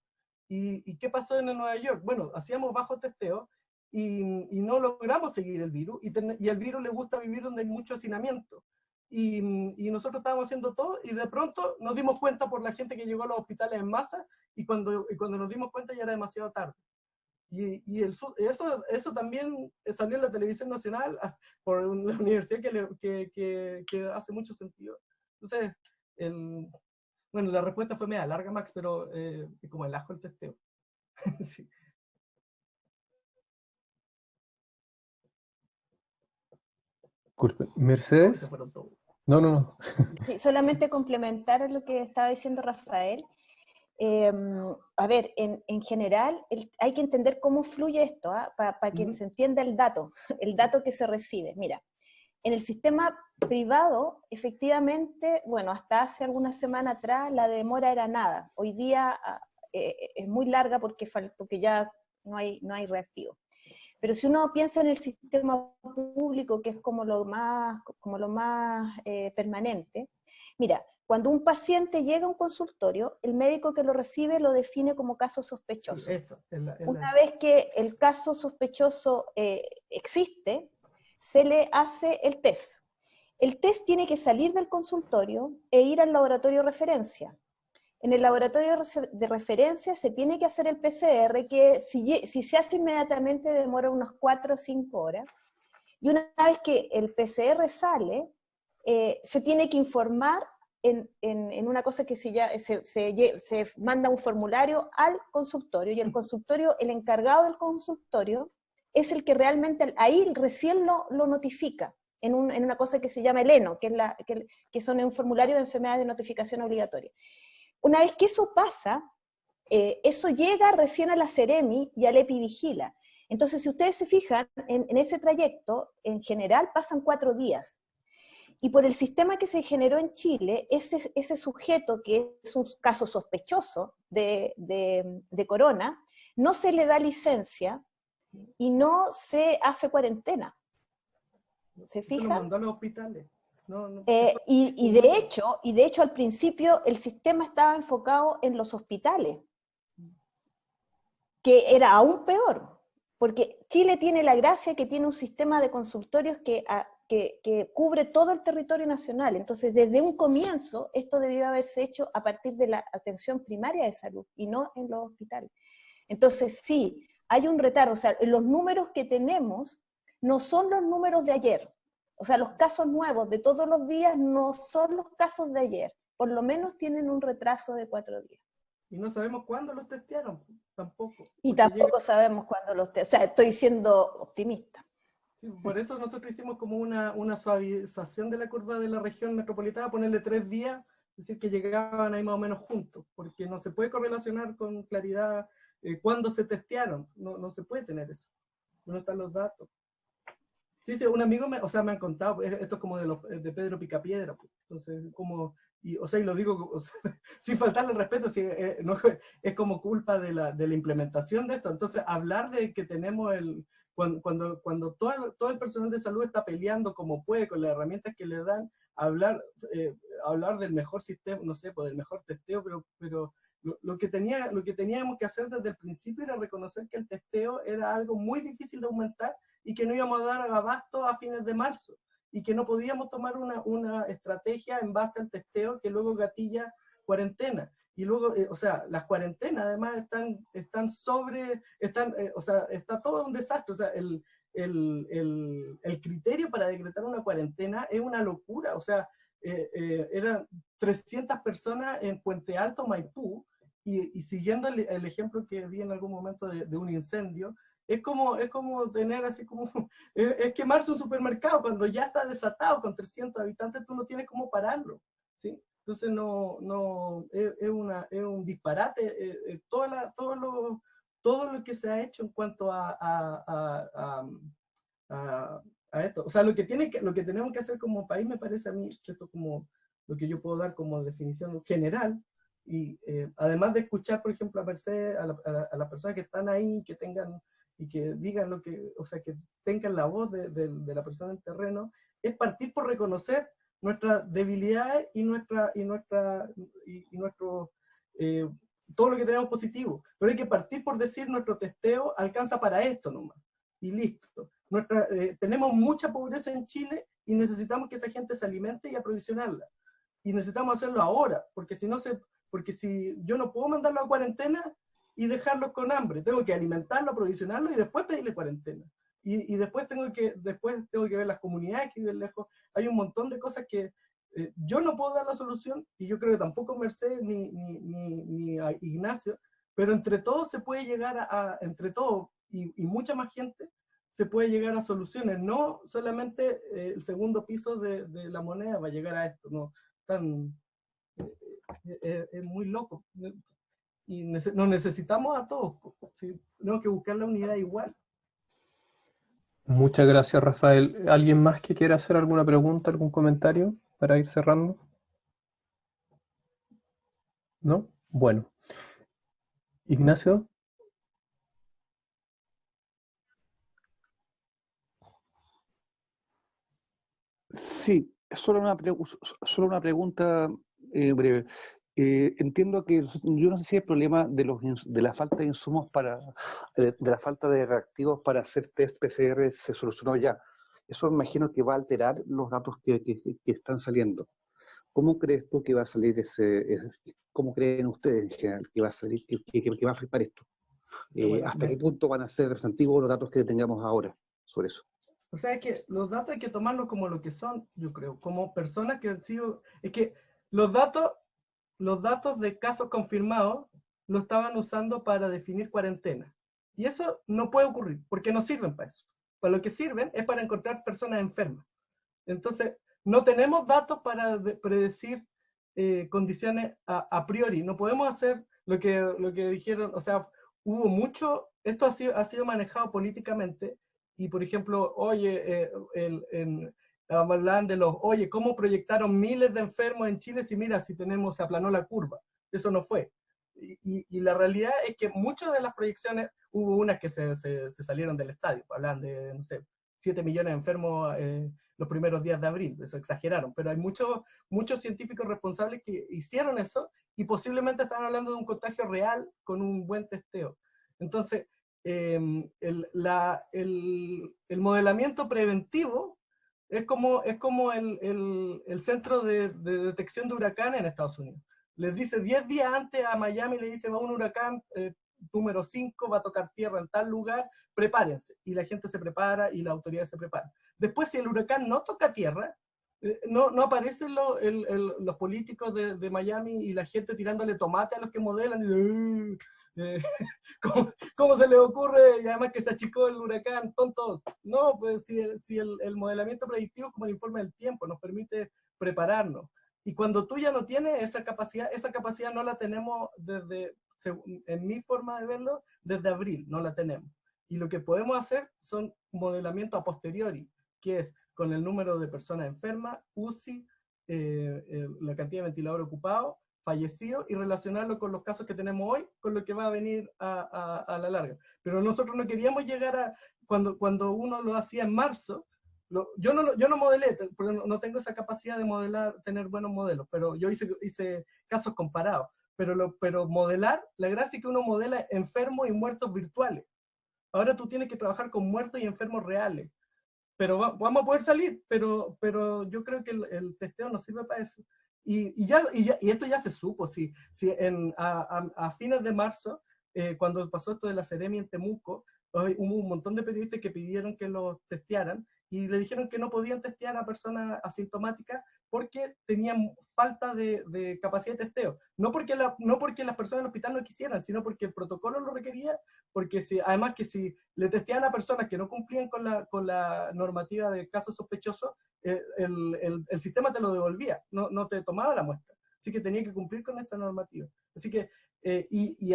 ¿Y qué pasó en Nueva York? Bueno, hacíamos bajo testeo y no logramos seguir el virus, y al virus le gusta vivir donde hay mucho hacinamiento. Y nosotros estábamos haciendo todo, y de pronto nos dimos cuenta por la gente que llegó a los hospitales en masa, y cuando nos dimos cuenta ya era demasiado tarde. Y eso también salió en la televisión nacional por la universidad que hace mucho sentido. Entonces, bueno, la respuesta fue media larga, Max, pero como el asco el testeo. Sí. Disculpe, Mercedes. No. Sí, solamente complementar lo que estaba diciendo Rafael. A ver, en general hay que entender cómo fluye esto, para que se entienda el dato que se recibe. Mira, en el sistema privado, efectivamente, bueno, hasta hace alguna semana atrás la demora era nada. Hoy día es muy larga porque ya no hay reactivo. Pero si uno piensa en el sistema público, que es como lo más permanente, mira, cuando un paciente llega a un consultorio, el médico que lo recibe lo define como caso sospechoso. Sí, eso, Una vez que el caso sospechoso existe, se le hace el test. El test tiene que salir del consultorio e ir al laboratorio de referencia. En el laboratorio de referencia se tiene que hacer el PCR, que si se hace inmediatamente demora unas 4 o 5 horas. Y una vez que el PCR sale, se tiene que informar en una cosa que se manda un formulario al consultorio, y el consultorio, el encargado del consultorio, es el que realmente, ahí recién lo notifica, en una cosa que se llama el ENO, que son un formulario de enfermedades de notificación obligatoria. Una vez que eso pasa, eso llega recién a la Seremi y al EpiVigila. Entonces, si ustedes se fijan, en ese trayecto, en general, pasan 4 días. Y por el sistema que se generó en Chile, ese sujeto que es un caso sospechoso de corona, no se le da licencia y no se hace cuarentena. ¿Se fijan? Lo mandó a los hospitales. Y de hecho, al principio el sistema estaba enfocado en los hospitales, que era aún peor, porque Chile tiene la gracia que tiene un sistema de consultorios que cubre todo el territorio nacional. Entonces, desde un comienzo, esto debió haberse hecho a partir de la atención primaria de salud y no en los hospitales. Entonces, sí, hay un retardo. O sea, los números que tenemos no son los números de ayer. O sea, los casos nuevos de todos los días no son los casos de ayer. Por lo menos tienen un retraso de 4 días. Y no sabemos cuándo los testearon, tampoco. Y tampoco sabemos cuándo los testearon. O sea, estoy siendo optimista. Sí, por eso nosotros hicimos como una suavización de la curva de la región metropolitana, ponerle 3 días, es decir, que llegaban ahí más o menos juntos, porque no se puede correlacionar con claridad cuándo se testearon. No se puede tener eso. No están los datos. Sí, un amigo me han contado, esto es como de Pedro Picapiedra, pues. Entonces, y lo digo sin faltarle el respeto, no, es como culpa de la implementación de esto. Entonces, hablar de que tenemos cuando todo el personal de salud está peleando como puede, con las herramientas que le dan, hablar del mejor sistema, no sé, pues del mejor testeo, pero lo que teníamos que hacer desde el principio era reconocer que el testeo era algo muy difícil de aumentar, y que no íbamos a dar abasto a fines de marzo, y que no podíamos tomar una estrategia en base al testeo que luego gatilla cuarentena. Y luego, las cuarentenas además está todo un desastre. O sea, el criterio para decretar una cuarentena es una locura. O sea, eran 300 personas en Puente Alto, Maipú, y siguiendo el ejemplo que di en algún momento de un incendio, es como tener así como, es quemarse un supermercado cuando ya está desatado con 300 habitantes, tú no tienes cómo pararlo, ¿sí? Entonces es un disparate todo lo que se ha hecho en cuanto a esto. O sea, lo que tenemos que hacer como país, me parece a mí, esto como lo que yo puedo dar como definición general, y además de escuchar, por ejemplo, a Mercedes, a las personas que están ahí, que tengan y que digan que tengan la voz de la persona en terreno, es partir por reconocer nuestras debilidades y todo lo que tenemos positivo. Pero hay que partir por decir, nuestro testeo alcanza para esto nomás. y listo. Tenemos mucha pobreza en Chile y necesitamos que esa gente se alimente y aprovisionarla. Y necesitamos hacerlo ahora, porque si yo no puedo mandarlo a cuarentena y dejarlos con hambre, tengo que alimentarlo, aprovisionarlo y después pedirle cuarentena. Y después tengo que ver las comunidades que viven lejos. Hay un montón de cosas que yo no puedo dar la solución, y yo creo que tampoco Mercedes ni a Ignacio, pero entre todos se puede llegar entre todos y mucha más gente, se puede llegar a soluciones. No solamente el segundo piso de la moneda va a llegar a esto, no, es muy loco. Y nos necesitamos a todos, ¿sí? Tenemos que buscar la unidad igual. Muchas gracias, Rafael. ¿Alguien más que quiera hacer alguna pregunta, algún comentario para ir cerrando? ¿No? Bueno. Ignacio. Sí, solo una pregunta breve. Entiendo que yo no sé si el problema de la falta de insumos de la falta de reactivos para hacer test PCR se solucionó ya. Eso me imagino que va a alterar los datos que están saliendo. ¿Cómo crees tú que va a salir cómo creen ustedes en general que va a salir, que va a afectar esto? Bueno, ¿Hasta qué punto van a ser representativos los datos que tengamos ahora sobre eso? O sea, es que los datos hay que tomarlos como lo que son, yo creo, como personas que han sido... Es que los datos de casos confirmados lo estaban usando para definir cuarentena. Y eso no puede ocurrir, porque no sirven para eso. Para lo que sirven es para encontrar personas enfermas. Entonces, no tenemos datos para predecir condiciones a priori. No podemos hacer lo que dijeron, o sea, hubo mucho, esto ha sido manejado políticamente, y por ejemplo, oye, hablan de oye, ¿cómo proyectaron miles de enfermos en Chile si mira, se aplanó la curva? Eso no fue. Y la realidad es que muchas de las proyecciones, hubo unas que se salieron del estadio, hablan de, no sé, 7 millones de enfermos los primeros días de abril, eso exageraron, pero hay muchos científicos responsables que hicieron eso y posiblemente están hablando de un contagio real con un buen testeo. Entonces, el modelamiento preventivo es como el centro de detección de huracanes en Estados Unidos. Les dice 10 días antes a Miami, le dice va un huracán número 5, va a tocar tierra en tal lugar, prepárense. Y la gente se prepara y la autoridad se prepara. Después, si el huracán no toca tierra, no aparecen los políticos de Miami y la gente tirándole tomate a los que modelan. Y, ¿cómo se le ocurre? Y además que se achicó el huracán, tontos. No, pues si el modelamiento predictivo, como el informe del tiempo, nos permite prepararnos. Y cuando tú ya no tienes esa capacidad no la tenemos en mi forma de verlo, desde abril, no la tenemos. Y lo que podemos hacer son modelamientos a posteriori, que es con el número de personas enfermas, UCI, la cantidad de ventiladores ocupados, fallecidos, y relacionarlo con los casos que tenemos hoy, con lo que va a venir a la larga. Pero nosotros no queríamos llegar cuando uno lo hacía en marzo, yo no modelé, porque no tengo esa capacidad de modelar, tener buenos modelos, pero yo hice casos comparados. Pero modelar, la gracia es que uno modela enfermos y muertos virtuales. Ahora tú tienes que trabajar con muertos y enfermos reales. Pero vamos a poder salir, pero yo creo que el testeo no sirve para eso. Y esto ya se supo, si a fines de marzo, cuando pasó esto de la Seremi en Temuco, hubo un montón de periodistas que pidieron que los testearan, y le dijeron que no podían testear a personas asintomáticas porque tenían falta de capacidad de testeo. No porque las personas del hospital no quisieran, sino porque el protocolo lo requería, porque además que si le testeaban a personas que no cumplían con la normativa de casos sospechosos, el sistema te lo devolvía, no te tomaba la muestra. Así que tenía que cumplir con esa normativa. Así que,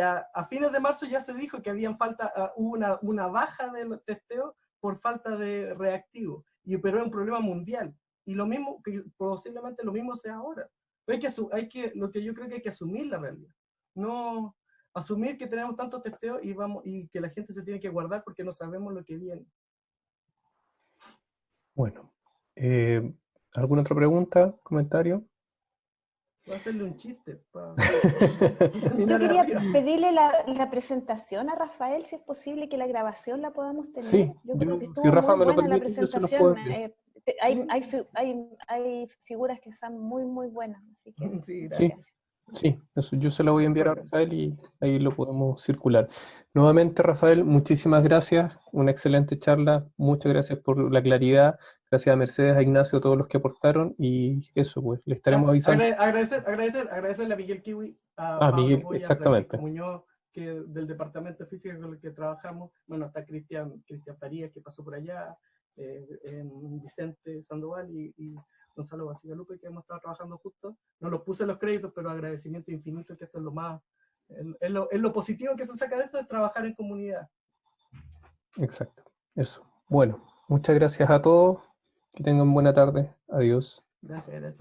a fines de marzo ya se dijo que hubo una baja del testeo por falta de reactivo, pero es un problema mundial. Y lo mismo, que posiblemente lo mismo sea ahora. Lo que yo creo que hay que asumir la realidad. No asumir que tenemos tantos testeos y que la gente se tiene que guardar porque no sabemos lo que viene. Bueno, ¿alguna otra pregunta, comentario? Voy a hacerle un chiste. Yo quería pedirle la presentación a Rafael, si es posible que la grabación la podamos tener. Sí, yo creo que estuvo si Rafa muy me lo buena la permite, yo se los puedo presentación. enviar. Hay figuras que están muy, muy buenas. Así que, Sí, Sí, gracias. sí, eso yo se lo voy a enviar a Rafael y ahí lo podemos circular. Nuevamente, Rafael, muchísimas gracias, una excelente charla, muchas gracias por la claridad, gracias a Mercedes, a Ignacio, a todos los que aportaron, y eso, pues, le estaremos avisando. Agradecerle a Miguel Kiwi, a Pablo Miguel, Boya, a exactamente. Francisco Muñoz, que del Departamento de Física con el que trabajamos. Bueno, está Cristian Farías, que pasó por allá, Vicente Sandoval y Gonzalo Basigalupe, que hemos estado trabajando juntos. No los puse en los créditos, pero agradecimiento infinito, que esto es lo más, es lo positivo que se saca de esto, es trabajar en comunidad. Exacto, eso. Bueno, muchas gracias a todos, que tengan buena tarde, adiós. Gracias.